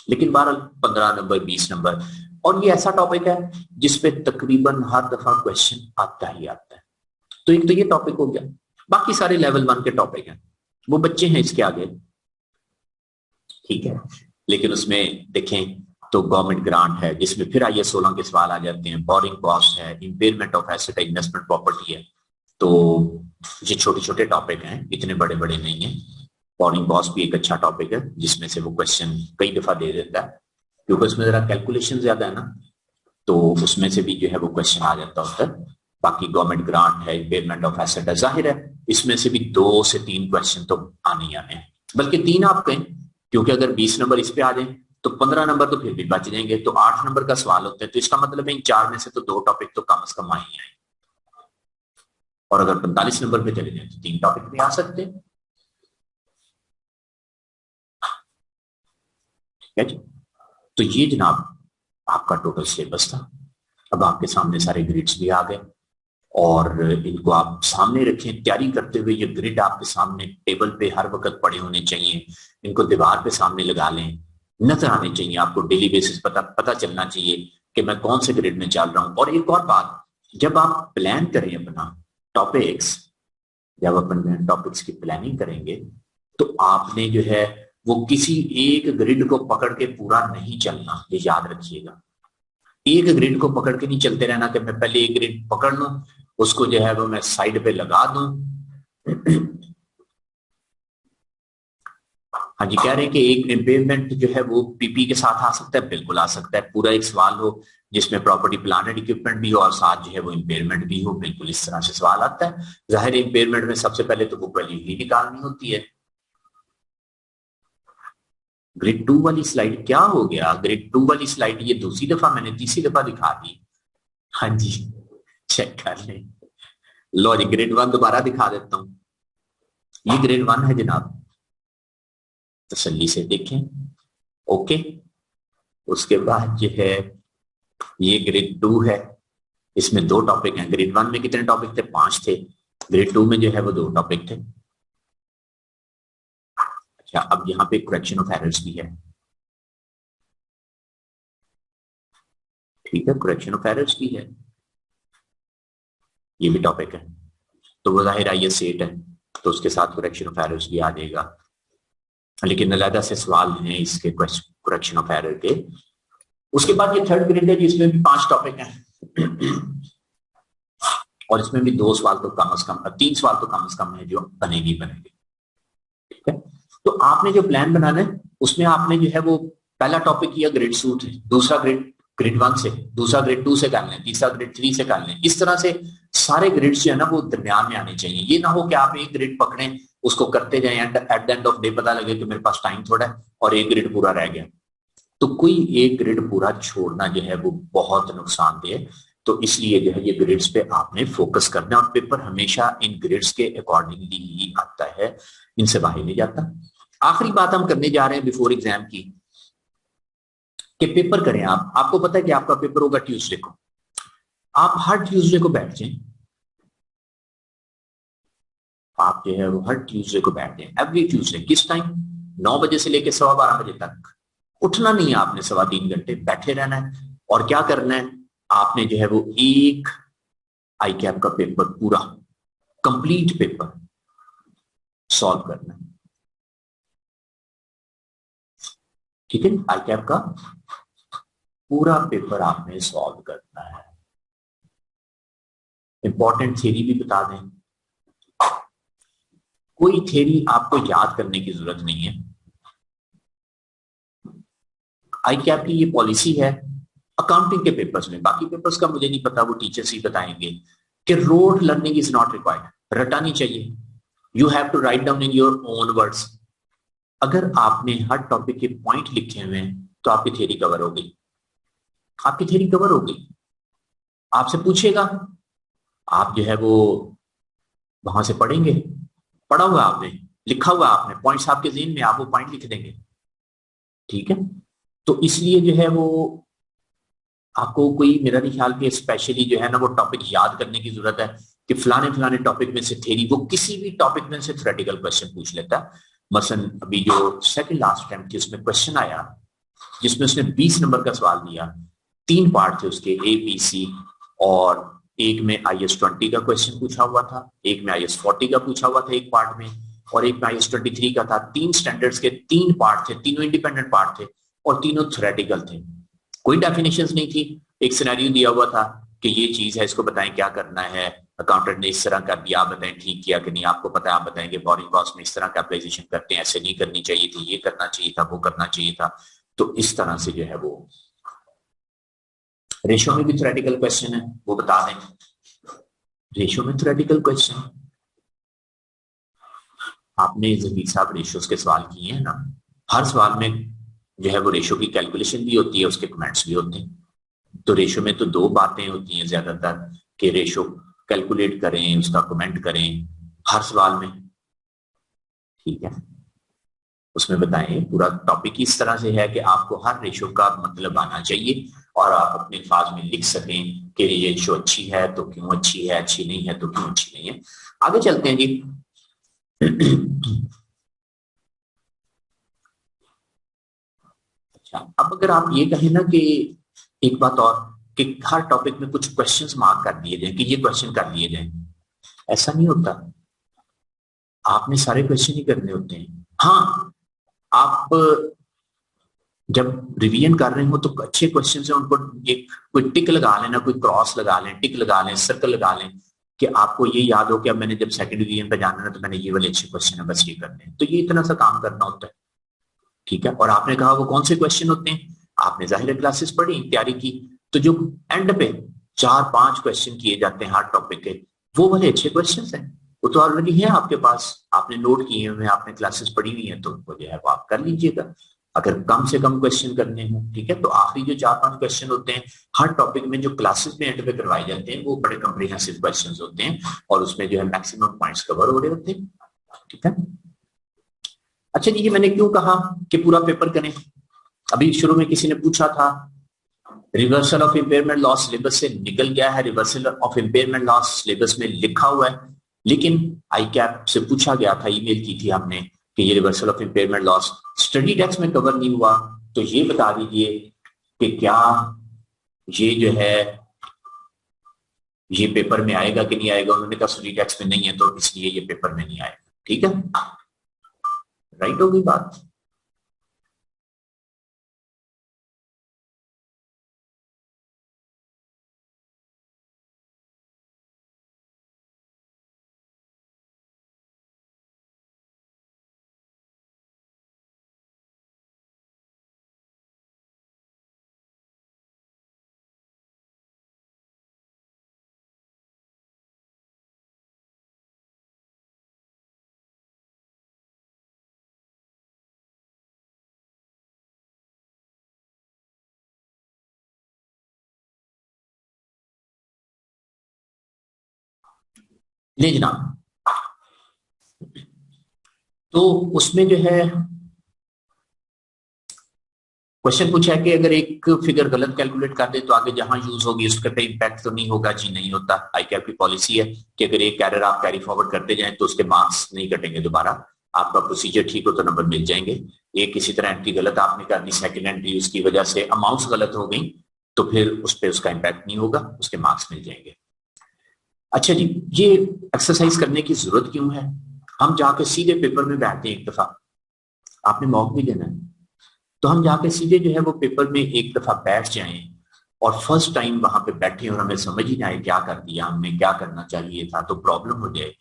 लेकिन 15 नंबर 20 नंबर, और ये ऐसा टॉपिक है जिसपे तकरीबन हर दफा क्वेश्चन आता ही आता है। तो एक तो ये टॉपिक हो गया, बाकी सारे लेवल 1 के टॉपिक हैं, वो बच्चे हैं इसके आगे। ठीक है, लेकिन उसमें देखें तो गवर्नमेंट ग्रांट है जिसमें फिर IAS 16 के सवाल आ जाते हैं, बोरिंग कॉस्ट है, इम्पेयरमेंट ऑफ एसेट है, इन्वेस्टमेंट प्रॉपर्टी है। तो ये छोटे छोटे टॉपिक हैं, इतने बड़े बड़े नहीं है। बोरिंग कॉस्ट भी एक अच्छा टॉपिक है जिसमें से वो क्वेश्चन कई दफा दे देता है, क्योंकि उसमें जरा कैलकुलेशन ज्यादा है ना, तो उसमें से भी जो है वो क्वेश्चन आ जाता होता है। बाकी गवर्नमेंट ग्रांट है, इम्पेयरमेंट ऑफ एसेट है, जाहिर है इसमें से भी 2 से 3 क्वेश्चन तो आने ही आने हैं, बल्कि 3 आप कहें, क्योंकि अगर 20 नंबर इस पे आ जाए तो 15 नंबर तो फिर भी बच जाएंगे, तो 8 नंबर का सवाल होता है, तो इसका मतलब है इन 4 में से तो 2 टॉपिक तो कम से कम आए ही आए, और अगर 45 नंबर पे चले जाए तो 3 टॉपिक भी आ सकते हैं। ठीक है जी, तो ये जनाब आपका टोटल सिलेबस था। अब आपके सामने सारे ग्रिड्स भी आ गए, और इनको आप सामने रखें तैयारी करते हुए। ये ग्रिड आपके सामने टेबल पे हर वक्त पड़े होने चाहिए, इनको दीवार पे सामने लगा लें, नजर आने चाहिए आपको, डेली बेसिस पता चलना चाहिए कि मैं कौन से ग्रिड में चल रहा हूं। और एक और बात, जब आप प्लान करें अपना टॉपिक्स, जब अपन टॉपिक्स की प्लानिंग करेंगे तो आपने जो है वो किसी एक ग्रिड को पकड़ के पूरा नहीं चलना, ये याद रखिएगा। एक ग्रिड को पकड़ के नहीं चलते रहना कि मैं पहले एक ग्रिड पकड़ लूं, उसको जो है वो मैं साइड पे लगा दूं। हाँ जी, कह रहे हैं कि एक इम्पेयरमेंट जो है वो पीपी के साथ आ सकता है, बिल्कुल आ सकता है। पूरा एक सवाल हो जिसमें प्रॉपर्टी प्लांट एंड इक्विपमेंट भी हो और साथ जो है वो इम्पेयरमेंट भी हो, बिल्कुल इस तरह से सवाल आता है। जाहिर है इम्पेयरमेंट में सबसे पहले तो बुक वैल्यू ही निकालनी होती है। ग्रेड 2 वाली स्लाइड क्या हो गया? ग्रेड 2 वाली स्लाइड ये दूसरी दफा, मैंने तीसरी दफा दिखा दी। हाँ जी, चेक कर लें। लो जी, ग्रेड 1 दोबारा दिखा देता हूं। ये ग्रेड 1 है जनाब, तसल्ली से देखें। ओके, उसके बाद जो है ये ग्रेड 2 है, इसमें 2 टॉपिक हैं। ग्रेड 1 में कितने टॉपिक थे? 5 थे। ग्रेड 2 में जो है वो 2 टॉपिक थे। अच्छा, अब यहाँ पे करेक्शन ऑफ एरर्स भी है। ठीक है, करेक्शन ऑफ एरर्स भी है, ये भी टॉपिक है। तो वो जाहिर IAS 8 है, तो उसके साथ करेक्शन ऑफ एरर्स भी आ जाएगा। लेकिन अलग से सवाल हैं इसके करेक्शन ऑफ एरर के। उसके बाद ये थर्ड ग्रेड है जिसमें भी 5 टॉपिक हैं, और इसमें भी 2 सवाल तो कम से कम, 3 सवाल तो कम से कम है जो बनेगी। ठीक है, तो आपने जो प्लान बनाना है उसमें आपने जो है वो पहला टॉपिक किया ग्रेड सूट है, दूसरा ग्रेड 1 से, दूसरा ग्रेड 2 से कर लें, तीसरा ग्रेड 3 से कर लें। इस तरह से सारे ग्रेड्स जो है ना वो दरमियान में आने चाहिए। ये ना हो कि आप एक ग्रेड पकड़ें, उसको करते जाएं, eight the end of day पता लगे कि मेरे पास टाइम थोड़ा है और एक ग्रेड पूरा रह गया। तो कोई एक ग्रेड पूरा छोड़ना जो है वो बहुत नुकसानदेह है। तो इसलिए जो है ये ग्रेड्स पे आपने फोकस करना है, और पेपर हमेशा इन ग्रेड्स के अकॉर्डिंगली ही आता है, इनसे बाहर नहीं जाता। आखिरी बात हम करने जा रहे हैं बिफोर एग्जाम की, कि पेपर करें आप। आपको पता है कि आपका पेपर होगा ट्यूसडे को। आप हर ट्यूसडे को बैठ जाएं, आप जो है वो हर ट्यूसडे को बैठ जाएं, एवरी ट्यूसडे। किस टाइम? 9 बजे से लेकर 12:15 बजे तक। उठना नहीं है आपने, 3.25 घंटे बैठे रहना है। और क्या करना है आपने जो है वो एक ICAP का पेपर पूरा कंप्लीट पेपर सॉल्व करना है। ठीक है, ICAP का पूरा पेपर आपने सॉल्व करना है। इंपॉर्टेंट थ्योरी भी बता दें, कोई थ्योरी आपको याद करने की जरूरत नहीं है। ICAP की ये पॉलिसी है अकाउंटिंग के पेपर्स में, बाकी पेपर्स का मुझे नहीं पता, वो टीचर्स ही बताएंगे, कि rote learning is not required, रटा नहीं चाहिए। You have to write down in your own words. अगर आपने हर टॉपिक के पॉइंट लिखे हुए हैं तो आपकी थ्योरी कवर हो गई, आपकी थ्योरी कवर हो गई। आपसे पूछेगा, आप जो है वो वहां से पढ़ेंगे, पढ़ा हुआ आपने, लिखा हुआ आपने, पॉइंट्स आपके ज़हन में, आप वो पॉइंट लिख देंगे। ठीक है, तो इसलिए जो है वो आपको कोई, मेरा नहीं ख्याल कि स्पेशली जो है ना वो टॉपिक याद करने की जरूरत है कि फलाने फलाने टॉपिक में से थ्योरी, वो किसी भी टॉपिक में से थ्योरेटिकल क्वेश्चन पूछ लेता है। मसलन अभी जो सेकंड लास्ट अटेम्प्ट थी उसमें क्वेश्चन आया जिसमें उसने 20 नंबर का सवाल दिया, 3 पार्ट थे उसके, ABC, और एक में IAS 20 का क्वेश्चन पूछा हुआ था, एक में IAS 40 का पूछा हुआ था एक पार्ट में, और एक में IAS 23 का था। 3 स्टैंडर्ड्स के 3 पार्ट थे, तीनों इंडिपेंडेंट पार्ट थे और तीनों थ्योरेटिकल थे। कोई डेफिनेशंस नहीं थी, एक सिनेरियो दिया हुआ था कि ये चीज है, इसको बताएं क्या करना है, अकाउंटेंट ने इस तरह कर दिया, आप बताएं ठीक किया कि नहीं, आपको पता है आप बताएंगे बोरिंग कॉस्ट में इस तरह कैपिटलाइजेशन करते हैं, ऐसे नहीं करनी चाहिए थी, ये करना चाहिए था, वो करना चाहिए था। तो इस तरह से जो है वो रेशो में भी थ्योरेटिकल क्वेश्चन है, वो बता दें। रेशो में थ्योरेटिकल क्वेश्चन, आपने जहीर साहब रेशियोज के सवाल किए हैं ना, हर सवाल में जो है वो रेशो की कैलकुलेशन भी होती है, उसके कमेंट्स भी होते हैं। तो रेशो में तो दो बातें होती हैं ज्यादातर, कि रेशो कैलकुलेट करें, उसका कमेंट करें हर सवाल में, ठीक है। उसमें बताएं पूरा टॉपिक इस तरह से है कि आपको हर रेशो का मतलब आना चाहिए और आप अपने अल्फाज में लिख सकें कि ये रेशो अच्छी है तो क्यों अच्छी है, अच्छी नहीं है तो क्यों अच्छी नहीं है। आगे चलते हैं जी। अच्छा, अब अगर आप ये कहें ना कि एक बात और, कि हर टॉपिक में कुछ क्वेश्चंस मार्क कर दिए जाए कि ये क्वेश्चन कर लिए जाए, ऐसा नहीं होता। आपने सारे क्वेश्चन ही करने होते हैं। हाँ, आप जब रिवीजन कर रहे हो तो अच्छे क्वेश्चन है उनको एक कोई टिक लगा लेना, कोई क्रॉस लगा लें, टिक लगा लें, सर्कल लगा लें, कि आपको ये याद हो कि अब मैंने जब सेकंड रिवीजन पे जाना है तो मैंने ये वाले अच्छे क्वेश्चन है बस ये करने हैं। तो ये इतना सा काम करना होता है, ठीक है। और आपने कहा वो कौन से क्वेश्चन होते हैं, आपने जाहिर क्लासेस पढ़ी, तैयारी की, तो जो एंड पे 4-5 क्वेश्चन किए जाते हैं हर टॉपिक के, वो वाले अच्छे क्वेश्चन हैं, वो तो ऑलरेडी है आपके पास, आपने नोट किए हुए हैं, आपने क्लासेस पढ़ी हुई है, तो वो जो है वो आप कर लीजिएगा। अगर कम से कम क्वेश्चन करने हो, ठीक है, तो आखिरी जो 4-5 क्वेश्चन होते हैं हर टॉपिक में जो क्लासेस में एंड पे करवाए जाते हैं, वो बड़े कॉम्प्रिहेंसिव क्वेश्चन होते हैं और उसमें जो है मैक्सिमम पॉइंट्स कवर हो रहे होते हैं, ठीक है। अच्छा जी, ये मैंने क्यों कहा कि पूरा पेपर करें, अभी शुरू में किसी ने पूछा था reversal of impairment loss syllabus से निकल गया है, reversal of impairment loss syllabus में लिखा हुआ है, लेकिन आई कैप से पूछा गया था, ईमेल की थी हमने कि ये reversal of impairment loss study text में कवर नहीं हुआ, तो ये बता दीजिए कि क्या ये जो है ये पेपर में आएगा कि नहीं आएगा। उन्होंने कहा स्टडी टेक्स्ट में नहीं है तो इसलिए ये पेपर में नहीं आएगा, ठीक है, राइट हो गई बात। ले जनाब, तो उसमें जो है क्वेश्चन पूछा है कि अगर एक फिगर गलत कैलकुलेट कर दे तो आगे जहां यूज होगी उसके पे इम्पैक्ट तो नहीं होगा। जी नहीं होता, आई कैप की पॉलिसी है कि अगर एक एरर आप कैरी फॉरवर्ड करते जाएं तो उसके मार्क्स नहीं कटेंगे दोबारा, आपका प्रोसीजर ठीक हो तो नंबर मिल जाएंगे। एक किसी तरह एंट्री गलत आपने कर दी, सेकंड एंट्री उसकी वजह से अमाउंट्स गलत हो गई, तो फिर उस पर उसका इम्पैक्ट नहीं होगा, उसके मार्क्स मिल जाएंगे। अच्छा जी, ये एक्सरसाइज करने की जरूरत क्यों है, हम जाके सीधे पेपर में बैठते हैं, एक दफा आपने मॉक भी देना है, तो हम जाके सीधे जो है वो पेपर में एक दफा बैठ जाएं और फर्स्ट टाइम वहां पे बैठे और हमें समझ ही ना आए क्या कर दिया हमने, क्या करना चाहिए था, तो प्रॉब्लम हो जाए।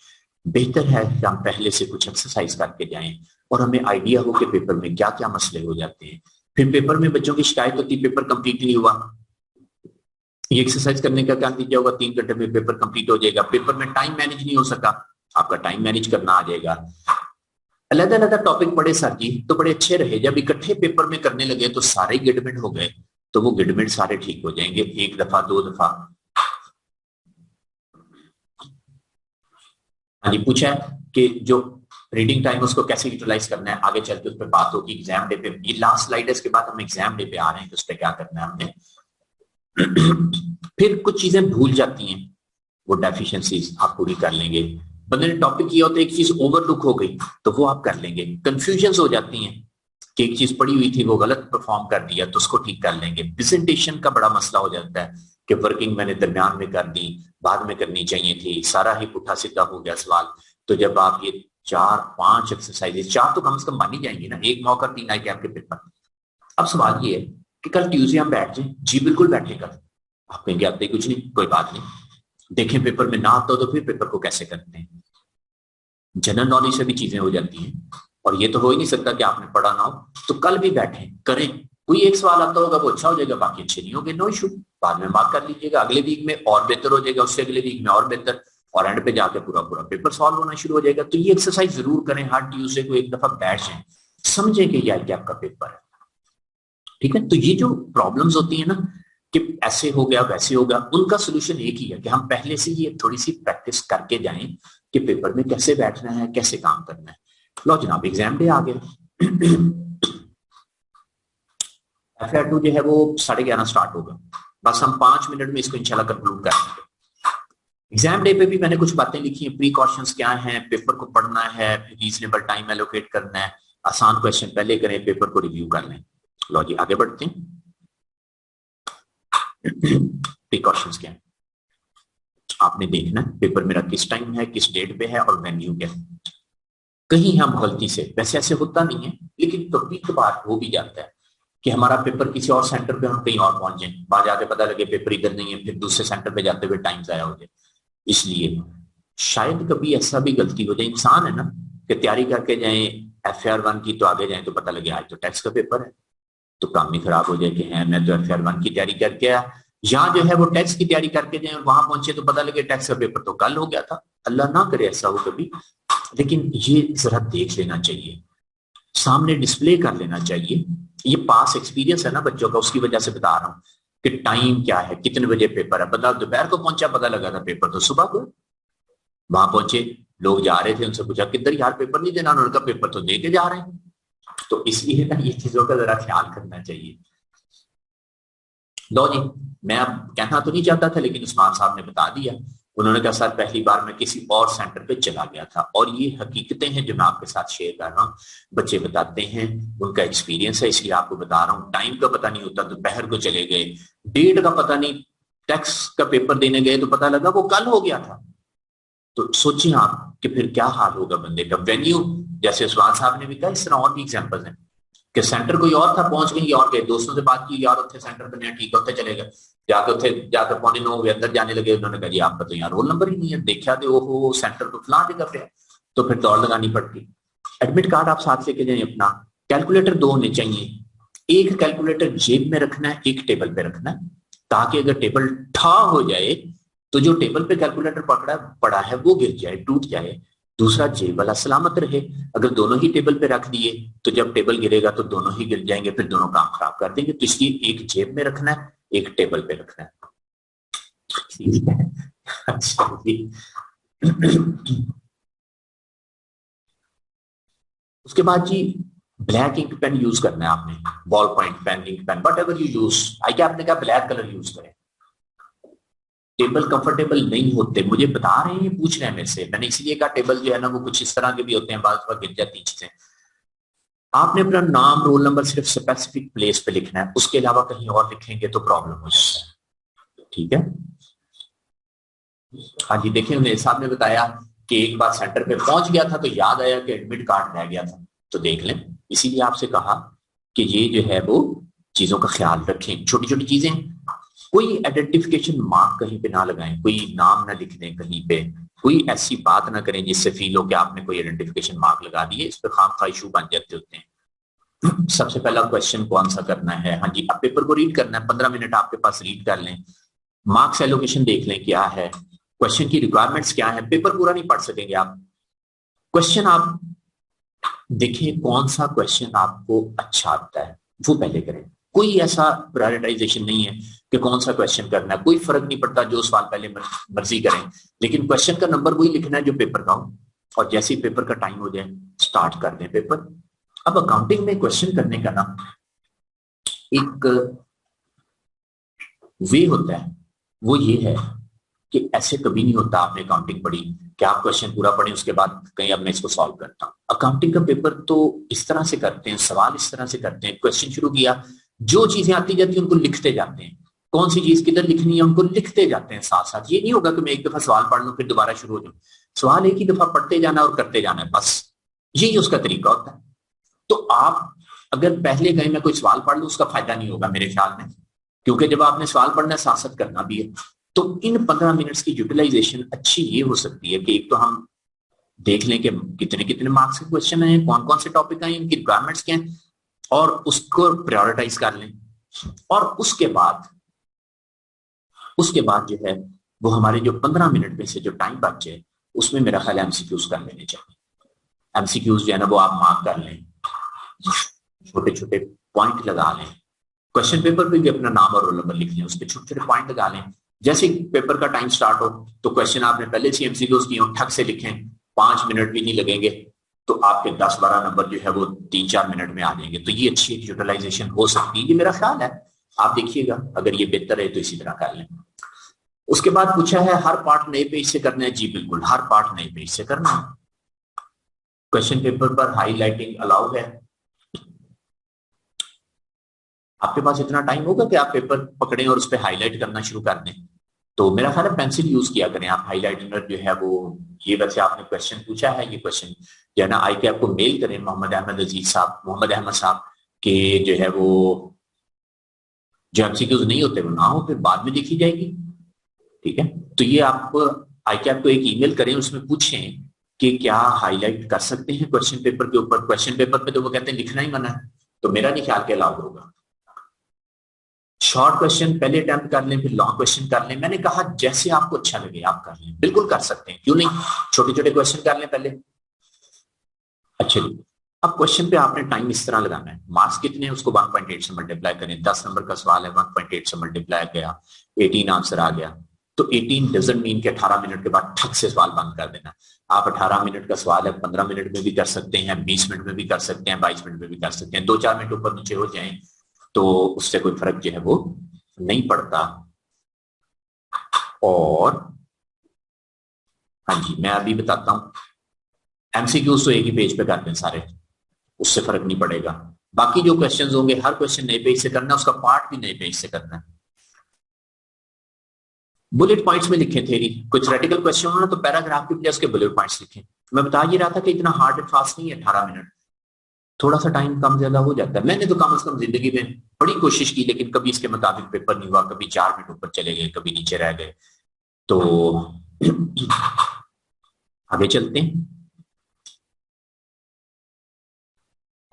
बेहतर है कि हम पहले से कुछ एक्सरसाइज करके जाएं और हमें आइडिया हो कि पेपर में क्या क्या मसले हो जाते हैं। फिर पेपर में बच्चों की शिकायत होती है पेपर कंप्लीट नहीं हुआ, ये एक्सरसाइज करने का क्या नतीजा होगा, 3 घंटे में पेपर कंप्लीट हो जाएगा, पेपर में टाइम मैनेज नहीं हो सका, आपका टाइम मैनेज करना आ जाएगा। अलग अलग टॉपिक पढ़े सर जी तो बड़े अच्छे रहे, जब इकट्ठे पेपर में करने लगे तो सारे गिडमिट हो गए, तो वो गिडमिट सारे ठीक हो जाएंगे एक दफा 2 दफा। हाँ जी, पूछा है कि जो रीडिंग टाइम उसको कैसे यूटिलाइज करना है, आगे चल के उस पर बात होगी एग्जाम डे पे। ये लास्ट स्लाइड है, इसके बाद हम एग्जाम डे पे आ रहे हैं कि उस पर क्या करना है हमने। फिर कुछ चीजें भूल जाती हैं, वो डेफिशिएंसीज आप पूरी कर लेंगे। बंदे ने टॉपिक किया होता है, एक चीज ओवरलुक हो गई तो वो आप कर लेंगे। कंफ्यूजन हो जाती हैं कि एक चीज पड़ी हुई थी वो गलत परफॉर्म कर दिया तो उसको ठीक कर लेंगे। प्रेजेंटेशन का बड़ा मसला हो जाता है कि वर्किंग मैंने दरमियान में कर दी, बाद में करनी चाहिए थी, सारा ही पुट्ठा सीधा हो गया सवाल। तो जब आप ये 4-5 एक्सरसाइजेस, 4 तो कम से कम मान ही जाएंगे ना, एक मौका 3 आई के आपके पेपर। अब सवाल ये है कि कल ट्यूसडे हम बैठ जाए? जी बिल्कुल बैठे कल। आप कहेंगे आते कुछ नहीं, कोई बात नहीं, देखें पेपर में ना आता हो तो फिर पेपर को कैसे करते हैं। जनरल नॉलेज से भी चीजें हो जाती हैं, और ये तो हो ही नहीं सकता कि आपने पढ़ा ना हो। तो कल भी बैठे करें, कोई एक सवाल आता होगा वो अच्छा हो जाएगा, बाकी अच्छे नहीं होंगे, नो इशू, बाद में मार्क कर लीजिएगा, अगले वीक में और बेहतर हो जाएगा, उससे अगले वीक में और बेहतर, और एंड पे जाके पूरा पूरा पेपर सॉल्व होना शुरू हो जाएगा। तो ये एक्सरसाइज जरूर करें, हर ट्यूसडे को एक दफा बैठ जाए, समझें कि यार क्या आपका पेपर है। ठीक है, तो ये जो प्रॉब्लम्स होती है ना कि ऐसे हो गया वैसे हो गया, उनका सोल्यूशन एक ही है कि हम पहले से ये थोड़ी सी प्रैक्टिस करके जाएं कि पेपर में कैसे बैठना है, कैसे काम करना है। लो जनाब, एग्जाम डे आ गया। FR2 जो है वो 11:30 स्टार्ट होगा, बस हम 5 मिनट में इसको इंशाल्लाह कंक्लूड कर लेंगे। एग्जाम डे पे भी मैंने कुछ बातें लिखी हैं, प्रीकॉशंस क्या हैं, पेपर को पढ़ना है, रीजनेबल टाइम एलोकेट करना है, आसान क्वेश्चन पहले करें, पेपर को रिव्यू कर लें। लो जी आगे बढ़ते हैं। प्रीकॉशंस क्या है, आपने देखना है पेपर मेरा किस टाइम है, किस डेट पे है, और वेन्यू क्या है। कहीं हम गलती से, वैसे ऐसे होता नहीं है लेकिन कभी कभार हो भी जाता है कि हमारा पेपर किसी और सेंटर पे हम कहीं और पहुंच जाए, बाद जाके पता लगे पेपर इधर नहीं है, फिर दूसरे सेंटर पे जाते हुए टाइम जाया हो जाए। इसलिए शायद कभी ऐसा भी गलती हो जाए, इंसान है ना, कि तैयारी करके जाए FR1 की, तो आगे जाए तो पता लगे आज तो टैक्स का पेपर है, तो काम ही खराब हो जाए कि है मैं तो FR1 की तैयारी करके आया, यहाँ जो है वो टैक्स की तैयारी करके जाए और वहां पहुंचे तो पता लगे टैक्स का पेपर तो कल हो गया था। अल्लाह ना करे ऐसा हो कभी, लेकिन ये जरा देख लेना चाहिए, सामने डिस्प्ले कर लेना चाहिए। ये पास एक्सपीरियंस है ना बच्चों का, उसकी वजह से बता रहा हूँ कि टाइम क्या है, कितने बजे पेपर है। बता दोपहर को पहुंचा, पता लगा था पेपर तो सुबह को। वहां पहुंचे, लोग जा रहे थे, उनसे पूछा किधर यार पेपर नहीं देना, उन्होंने कहा पेपर तो दे के जा रहे हैं। तो इसलिए ना ये चीजों का जरा ख्याल करना चाहिए। लो जी, मैं अब कहना तो नहीं चाहता था लेकिन उस्मान साहब ने बता दिया। उन्होंने कहा सर पहली बार मैं किसी और सेंटर पे चला गया था, और ये हकीकतें हैं जो मैं आपके साथ शेयर कर रहा हूँ, बच्चे बताते हैं, उनका एक्सपीरियंस है, इसलिए आपको बता रहा हूँ। टाइम का पता नहीं होता, दोपहर को चले गए, डेट का पता नहीं, टैक्स का पेपर देने गए तो पता लगा वो कल हो गया था। तो सोचिए आप कि फिर क्या हाल होगा बंदे का। वेन्यू, जैसे उस्मान साहब ने भी कहा, इस तरह और भी एग्जाम्पल हैं कि सेंटर कोई और था, पहुंच गए और गए, दोस्तों से बात की, यार उत्थे सेंटर पे नहीं ठीक है, उत्थे चले गए, जाके उत्थे जाकर 8:45 अंदर जाने लगे, उन्होंने कहा जी आपका तो यहाँ रोल नंबर ही नहीं है, देखा तो ओहो सेंटर तो फलां जगह पे है, तो फिर दौड़ लगानी पड़ती। एडमिट कार्ड आप साथ लेके जाए अपना, कैलकुलेटर 2 होने चाहिए, एक कैलकुलेटर जेब में रखना है, एक टेबल पे रखना है, ताकि अगर टेबल ठा हो जाए तो जो टेबल पे कैलकुलेटर पकड़ा पड़ा है वो गिर जाए, टूट जाए, दूसरा जेब वाला सलामत रहे। अगर दोनों ही टेबल पे रख दिए तो जब टेबल गिरेगा तो दोनों ही गिर जाएंगे, फिर दोनों काम खराब कर देंगे। तो इसलिए एक जेब में रखना है, एक टेबल पे रखना है। ठीक है, अच्छा जी। उसके बाद जी, ब्लैक इंक पेन यूज करना है आपने, ball point pen, ink pen, whatever you use. आई क्या आपने कहा ब्लैक कलर यूज करें, टेबल कंफर्टेबल नहीं होते, मुझे बता रहे हैं, पूछ रहे हैं मेरे से, मैंने इसलिए कहा टेबल जो है ना वो कुछ इस तरह के भी होते हैं, बार गिर जाती चीजें। आपने अपना नाम रोल नंबर सिर्फ स्पेसिफिक प्लेस पे लिखना है, उसके अलावा कहीं और लिखेंगे तो प्रॉब्लम हो जाता है। ठीक है, हाँ जी, देखिए मेरे साहब ने बताया कि एक बार सेंटर पे पहुंच गया था तो याद आया कि एडमिट कार्ड रह गया था, तो देख लें, इसीलिए आपसे कहा कि ये जो है वो चीजों का ख्याल रखें, छोटी छोटी चीजें। कोई आइडेंटिफिकेशन मार्क कहीं पे ना लगाएं, कोई नाम ना लिख दें कहीं पे, कोई ऐसी बात ना करें जिससे फील हो कि आपने कोई आइडेंटिफिकेशन मार्क लगा दिए, इस पर खाम खा इशू बन जाते होते हैं। सबसे पहला क्वेश्चन कौन सा करना है, हाँ जी, अब पेपर को रीड करना है, 15 मिनट आपके पास, रीड कर लें, मार्क्स एलोकेशन देख लें क्या है, क्वेश्चन की रिक्वायरमेंट्स क्या है। पेपर पूरा नहीं पढ़ सकेंगे आप, क्वेश्चन आप देखिए कौन सा क्वेश्चन आपको अच्छा आता है वो पहले करें। कोई ऐसा प्रायोरिटाइजेशन नहीं है कि कौन सा क्वेश्चन करना है, कोई फर्क नहीं पड़ता, जो सवाल पहले मर्जी करें, लेकिन क्वेश्चन का नंबर वही लिखना है जो पेपर का हो, और जैसे ही पेपर का टाइम हो जाए स्टार्ट कर दें पेपर। अब अकाउंटिंग में क्वेश्चन करने का ना एक वे होता है, वो ये है कि ऐसे कभी नहीं होता आपने अकाउंटिंग पढ़ी कि आप क्वेश्चन पूरा पढ़ें उसके बाद कहीं अब मैं इसको सॉल्व करता हूं। अकाउंटिंग का पेपर तो इस तरह से करते हैं, सवाल इस तरह से करते हैं, क्वेश्चन शुरू किया, जो चीजें आती जाती हैं उनको लिखते जाते हैं, कौन सी चीज किधर लिखनी है उनको लिखते जाते हैं साथ साथ। ये नहीं होगा कि मैं एक दफा सवाल पढ़ लूं फिर दोबारा शुरू हो जाऊं, सवाल एक ही दफा पढ़ते जाना और करते जाना है, बस यही उसका तरीका होता है। तो आप अगर पहले कहीं मैं कोई सवाल पढ़ लूं उसका फायदा नहीं होगा मेरे ख्याल में, क्योंकि जब आपने सवाल पढ़ना है साथ साथ करना भी है। तो इन 15 मिनट्स की यूटिलाइजेशन अच्छी ये हो सकती है कि एक तो हम देख लें कि कितने कितने मार्क्स के क्वेश्चन हैं, कौन कौन से टॉपिक आए, इनकी रिक्वायरमेंट्स क्या हैं, और उसको प्रायोरिटाइज कर लें। और उसके बाद जो है वो हमारे जो 15 मिनट में से जो टाइम बचे उसमें मेरा ख्याल एमसीक्यूज कर लेने चाहिए। एमसीक्यूज जो है ना वो आप मार्क कर लें, छोटे छोटे पॉइंट लगा लें, क्वेश्चन पेपर पे भी अपना नाम और रोल नंबर लिख लें, उस पर छोटे छोटे पॉइंट लगा लें। जैसे पेपर का टाइम स्टार्ट हो तो क्वेश्चन आपने पहले से एमसीक्यूज किए हो, ठक से लिखें, 5 मिनट भी नहीं लगेंगे, तो आपके 10-12 नंबर जो है वो 3-4 मिनट में आ जाएंगे। तो ये अच्छी यूटिलाइजेशन हो सकती है, ये मेरा ख्याल है। आप देखिएगा अगर ये बेहतर है तो इसी तरह कर लें। उसके बाद पूछा है हर पार्ट नए पेज से करना है। जी बिल्कुल, हर पार्ट नए पेज से करना है। क्वेश्चन पेपर पर हाईलाइटिंग अलाउ है। आपके पास इतना टाइम होगा कि आप पेपर पकड़ें और उस पर हाईलाइट करना शुरू कर दें? तो मेरा ख्याल है पेंसिल यूज किया करें आप, हाईलाइटर जो है वो, ये वैसे आपने क्वेश्चन पूछा है, ये क्वेश्चन जो है ना आई के आपको मेल करें मोहम्मद अहमद साहब के जो है वो जो एमसीक्यूज नहीं होते वो ना हो, फिर बाद में देखी जाएगी। ठीक है, तो ये आप आई के आपको एक ईमेल करें, उसमें पूछें कि क्या हाईलाइट कर सकते हैं क्वेश्चन पेपर के ऊपर। क्वेश्चन पेपर पे तो वो कहते हैं लिखना ही मना है, तो मेरा नहीं ख्याल के अलाउ होगा। शॉर्ट क्वेश्चन पहले अटेम्प्ट कर लें, फिर लॉन्ग क्वेश्चन कर लें। मैंने कहा जैसे आपको अच्छा लगे आप कर लें, बिल्कुल कर सकते हैं, क्यों नहीं। छोटे छोटे क्वेश्चन कर लें पहले। अच्छा जी, अब क्वेश्चन पे आपने टाइम इस तरह लगाना है, मार्क्स कितने हैं उसको 1.8 से मल्टीप्लाई करें। 10 नंबर का सवाल है, 1.8 से मल्टीप्लाई किया, 18 आंसर आ गया। तो 18 डजंट मीन कि 18 मिनट के बाद ठक से सवाल बंद कर देना। आप 18 मिनट का सवाल है 15 मिनट में भी कर सकते हैं, 20 मिनट में भी कर सकते हैं, 22 मिनट में भी कर सकते हैं। 2-4 मिनट ऊपर नीचे हो जाए तो उससे कोई फर्क जो है वो नहीं पड़ता। और हाँ जी, मैं अभी बताता हूं, एमसीक्यूज तो एक ही पेज पे करते हैं सारे, उससे फर्क नहीं पड़ेगा। बाकी जो क्वेश्चंस होंगे हर क्वेश्चन नए पेज से करना है, उसका पार्ट भी नए पेज से करना है। बुलेट पॉइंट्स में लिखें थेरी, कुछ रेटिकल क्वेश्चन हो ना तो पैराग्राफ के बजाय उसके बुलेट पॉइंट्स लिखें। मैं बता ये रहा था कि इतना हार्ड एंड फास्ट नहीं है 18 मिनट, थोड़ा सा टाइम कम ज्यादा हो जाता है। मैंने तो कम से कम जिंदगी में बड़ी कोशिश की, लेकिन कभी इसके मुताबिक पेपर नहीं हुआ, कभी 4 मिनट ऊपर चले गए, कभी नीचे रह गए। तो आगे चलते हैं।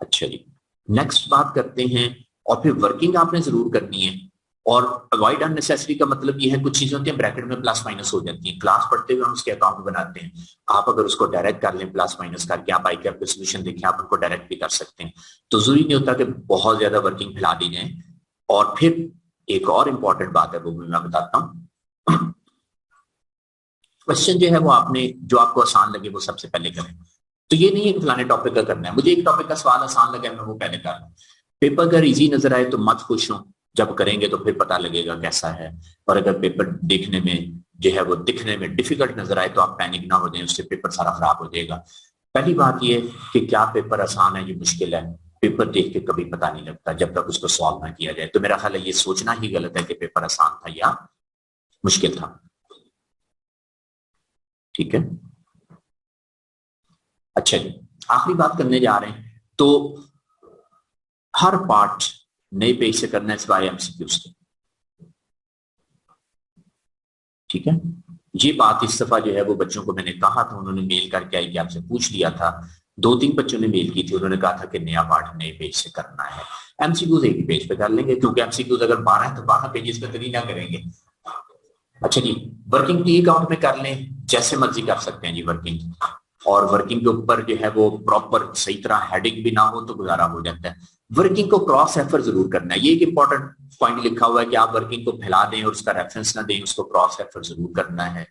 अच्छा जी, नेक्स्ट बात करते हैं, और फिर वर्किंग आपने जरूर करनी है। और अवॉइड अननेसेसरी का मतलब ये है, कुछ चीजें होती हैं ब्रैकेट में प्लस माइनस हो जाती हैं, क्लास पढ़ते हुए हम उसके अकाउंट बनाते हैं। आप अगर उसको डायरेक्ट कर लें प्लस माइनस करके, आप आई कैप के सोल्यूशन देखें, आप उनको डायरेक्ट भी कर सकते हैं। तो जरूरी नहीं होता कि बहुत ज्यादा वर्किंग फैला दी जाए। और फिर एक और इंपॉर्टेंट बात है वो भी मैं बताता हूँ। क्वेश्चन जो है वो आपने जो आपको आसान लगे वो सबसे पहले करें। तो ये नहीं है कि फलाने टॉपिक का करना है, मुझे एक टॉपिक का सवाल आसान लगा है मैं वो पहले कर लूं। पेपर अगर इजी नजर आए तो मत खुश हो, जब करेंगे तो फिर पता लगेगा कैसा है। और अगर पेपर देखने में जो है वो दिखने में डिफिकल्ट नजर आए तो आप पैनिक ना हो जाए, उससे पेपर सारा खराब हो जाएगा। पहली बात ये कि क्या पेपर आसान है या मुश्किल है, पेपर देख के कभी पता नहीं लगता जब तक उसको सॉल्व ना किया जाए। तो मेरा ख्याल है ये सोचना ही गलत है कि पेपर आसान था या मुश्किल था। ठीक है, अच्छा जी, आखिरी बात करने जा रहे हैं। तो हर पार्ट नए पेज से करना है सिवाय एमसीक्यूज के। ठीक है, ये बात इस दफा जो है वो बच्चों को मैंने कहा था, उन्होंने मेल करके आई कि आपसे पूछ लिया था। 2-3 बच्चों ने मेल की थी, उन्होंने कहा था कि नया पार्ट नए पेज से करना है। एमसीक्यूज एक ही पेज पे कर लेंगे, क्योंकि एमसीक्यूज अगर 12 है तो 12 पेजेस पे कभी ना करेंगे। अच्छा जी, वर्किंग टी अकाउंट में कर लें, जैसे मर्जी कर सकते हैं जी वर्किंग। और वर्किंग के ऊपर जो है वो प्रॉपर सही तरह हेडिंग भी ना हो तो गुजारा हो जाता है। वर्किंग को क्रॉस रेफर जरूर करना है, ये एक इंपॉर्टेंट पॉइंट लिखा हुआ है कि आप वर्किंग को फैला दें और उसका रेफरेंस ना दें, उसको क्रॉस रेफर जरूर करना है।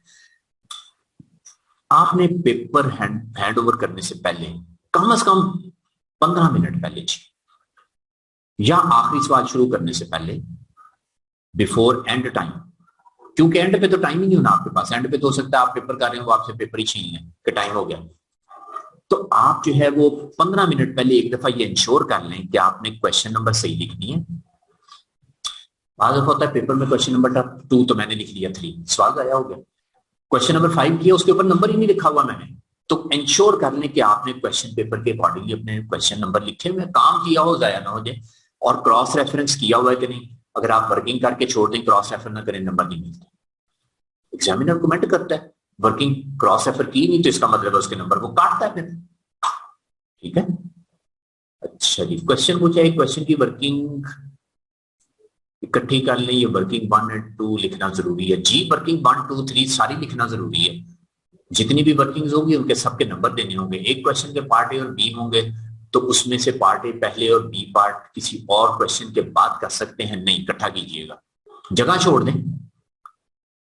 आपने पेपर हैंड ओवर करने से पहले कम से कम 15 मिनट पहले या आखिरी सवाल शुरू करने से पहले, बिफोर एंड टाइम, क्योंकि एंड पे तो टाइम ही नहीं होना आपके पास। एंड पे तो हो सकता है आप पेपर कर रहे हो, आपसे पेपर ही छीन लें कि टाइम हो गया। तो आप जो है वो 15 मिनट पहले एक दफा ये इंश्योर कर लें कि आपने क्वेश्चन नंबर सही लिखनी है। बाद होता है पेपर में क्वेश्चन नंबर 2 तो मैंने लिख लिया 3, सवाल गाया हो गया। क्वेश्चन नंबर 5 किया, उसके ऊपर नंबर ही नहीं लिखा हुआ मैंने, तो इंश्योर कर लें कि आपने क्वेश्चन पेपर के अकॉर्डिंगली अपने क्वेश्चन नंबर लिखे हुए, काम किया हो, जाया ना हो जाए, और क्रॉस रेफरेंस किया हुआ है कि नहीं। अगर आप वर्किंग करके छोड़ दें, क्रॉस रेफर ना करें, नंबर नहीं मिलते। एग्जामिनर कमेंट करता है वर्किंग क्रॉस रेफर की नहीं तो इसका मतलब है उसके नंबर को काटता है फिर। ठीक है, अच्छा जी, क्वेश्चन पूछा है, क्वेश्चन की वर्किंग इकट्ठी कर लें, ये वर्किंग 1 और 2 लिखना जरूरी है जी। वर्किंग 1 2 3 सारी लिखना जरूरी है। जितनी भी वर्किंग्स होंगी उनके सबके नंबर देने होंगे। एक क्वेश्चन के पार्ट ए और बी होंगे तो उसमें से पार्ट ए पहले और बी पार्ट किसी और क्वेश्चन के बाद कर सकते हैं, नहीं इकट्ठा कीजिएगा, जगह छोड़ दें।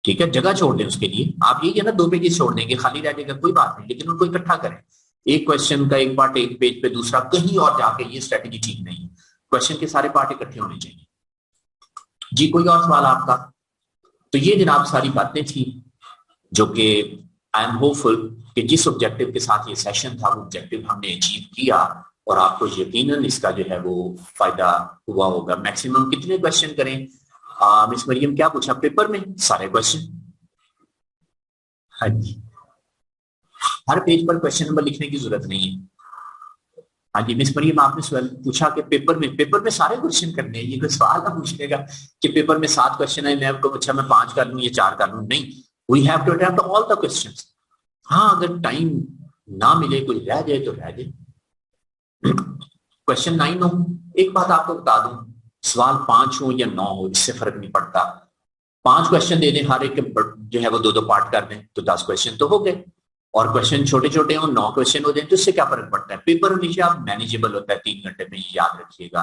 ठीक है, जगह छोड़ दें उसके लिए। आप यही है ना, 2 पेजेस छोड़ देंगे, खाली रह जाएगा, कोई बात नहीं, लेकिन उनको इकट्ठा करें। एक क्वेश्चन का एक पार्ट एक पेज पे, दूसरा कहीं और जाके, ये स्ट्रेटेजी ठीक नहीं है। क्वेश्चन के सारे पार्ट इकट्ठे होने चाहिए जी। कोई और सवाल आपका? तो ये जनाब सारी बातें थी जो कि आई एम होपफुल कि जिस ऑब्जेक्टिव के साथ ये सेशन था वो ऑब्जेक्टिव हमने अचीव किया और आपको यकीनन इसका जो है वो फायदा हुआ होगा। मैक्सिमम कितने क्वेश्चन करें? मिस मरियम क्या पूछा पेपर में? सारे क्वेश्चन। हाँ जी, हर पेज पर क्वेश्चन नंबर लिखने की जरूरत नहीं है। हाँ जी मिस मरियम, आपने सवाल पूछा कि पेपर में सारे क्वेश्चन करने हैं। ये कोई सवाल ना पूछेगा कि पेपर में 7 क्वेश्चन है, मैं आपको अच्छा मैं 5 कर लूं या 4 कर लूं, नहीं, we have to attempt all the questions. हाँ, अगर टाइम ना मिले, कोई रह जाए तो रह जाए। क्वेश्चन 9 हो, एक बात आपको बता दूं, सवाल 5 हो या 9 हो इससे फर्क नहीं पड़ता। 5 क्वेश्चन दे दें, हर एक जो है वो 2-2 पार्ट कर दें तो 10 क्वेश्चन तो हो गए। और क्वेश्चन छोटे छोटे हो, 9 क्वेश्चन हो जाए तो इससे क्या फर्क पड़ता है। पेपर हमेशा आप मैनेजेबल होता है 3 घंटे में, याद रखिएगा।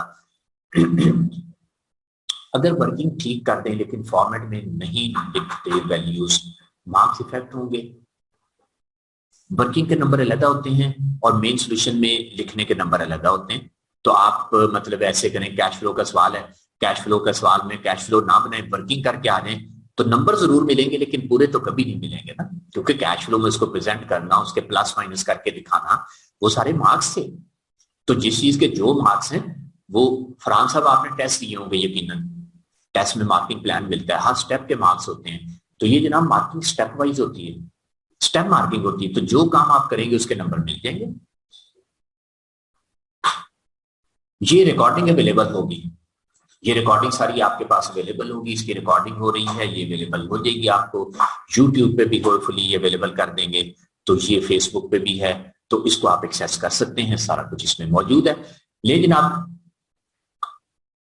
अगर वर्किंग ठीक कर दें लेकिन फॉर्मेट में नहीं लिखते वैल्यूज, मार्क्स इफेक्ट होंगे। वर्किंग के नंबर अलग होते हैं और मेन सोल्यूशन में लिखने के नंबर अलग होते हैं। तो आप मतलब ऐसे करें, कैश फ्लो का सवाल है, कैश फ्लो का सवाल में कैश फ्लो ना बनाए, वर्किंग करके आ जाए तो नंबर जरूर मिलेंगे लेकिन पूरे तो कभी नहीं मिलेंगे ना, क्योंकि कैश फ्लो में उसको प्रेजेंट करना, उसके प्लस माइनस करके दिखाना, वो सारे मार्क्स थे। तो जिस चीज के जो मार्क्स हैं वो, फरहान साहब आपने टेस्ट दिए होंगे यकीनन, टेस्ट में मार्किंग प्लान मिलता है, हर स्टेप के मार्क्स होते हैं। तो ये जनाब मार्किंग स्टेप वाइज होती है, स्टेप मार्किंग होती है। तो जो काम आप करेंगे उसके नंबर मिल जाएंगे। ये रिकॉर्डिंग अवेलेबल होगी, ये रिकॉर्डिंग सारी आपके पास अवेलेबल होगी, इसकी रिकॉर्डिंग हो रही है, ये अवेलेबल हो जाएगी आपको। यूट्यूब पे भी होपफुली ये अवेलेबल कर देंगे, तो ये फेसबुक पे भी है, तो इसको आप एक्सेस कर सकते हैं, सारा कुछ इसमें मौजूद है। लेकिन आप,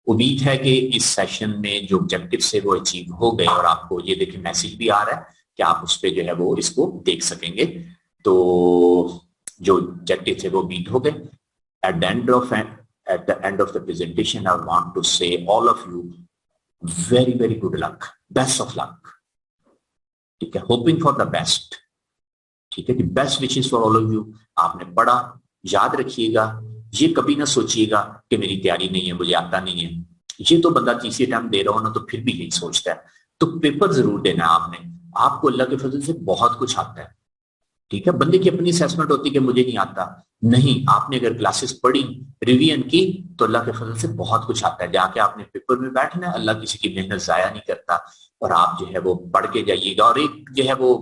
उम्मीद है कि इस सेशन में जो ऑब्जेक्टिव से वो अचीव हो गए और आपको ये देखिए मैसेज भी आ रहा है कि आप उस पर जो है वो इसको देख सकेंगे। तो जो ऑब्जेक्टिव थे वो बीट हो गए। At the end of the presentation I want to say all of you very very good luck, best of luck. ठीक है, होपिंग फॉर द बेस्ट। ठीक है, best wishes for all of you. आपने पढ़ा, याद रखिएगा, ये कभी ना सोचिएगा कि मेरी तैयारी नहीं है, मुझे आता नहीं है। ये तो बंदा तीसरी टाइम दे रहा हो ना तो फिर भी यही सोचता है। तो पेपर जरूर देना है आपने, आपको अल्लाह के फजल से बहुत कुछ आता है। ठीक है, बंदे की अपनी असेसमेंट होती है कि मुझे नहीं आता, नहीं, आपने अगर क्लासेस पढ़ी, रिवीजन की, तो अल्लाह के फजल से बहुत कुछ आता है। जाके आपने पेपर में बैठना है, अल्लाह किसी की मेहनत जाया नहीं करता, और आप जो है वो पढ़ के जाइएगा। और एक जो है वो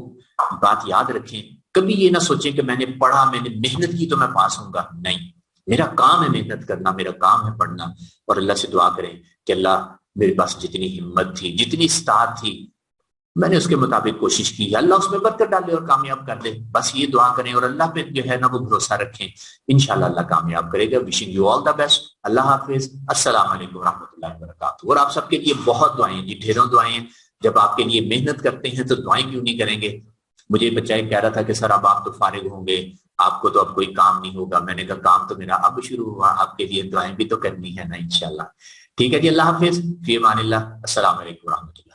बात याद रखें, कभी ये ना सोचें कि मैंने पढ़ा, मैंने मेहनत की तो मैं पास होऊंगा, नहीं, मेरा काम है मेहनत करना, मेरा काम है पढ़ना। और अल्लाह से दुआ करें कि अल्लाह मेरे पास जितनी हिम्मत थी, जितनी इस्तात थी, मैंने उसके मुताबिक कोशिश की, अल्लाह उसमें बरकत डाले और कामयाब कर दे। बस ये दुआ करें और अल्लाह पे जो है ना वो भरोसा रखें, इंशाल्लाह अल्लाह कामयाब करेगा। Wishing you all the best. अल्लाह हाफिज, अस्सलाम वालेकुम रहमतुल्लाहि व बरकातहू। और आप सबके लिए बहुत दुआएं जी, ढेरों दुआएं। जब आपके लिए मेहनत करते हैं तो दुआएं क्यों नहीं करेंगे। मुझे बच्चा कह रहा था कि सर अब आप तो फारिग होंगे, आपको तो अब कोई काम नहीं होगा। मैंने कहा काम तो मेरा अब शुरू हुआ, आपके लिए दुआएं भी तो करनी है ना इंशाल्लाह। ठीक है जी, अल्लाह हाफिज, फी अमानिल्लाह, अस्सलाम वालेकुम रहमतुल्लाह।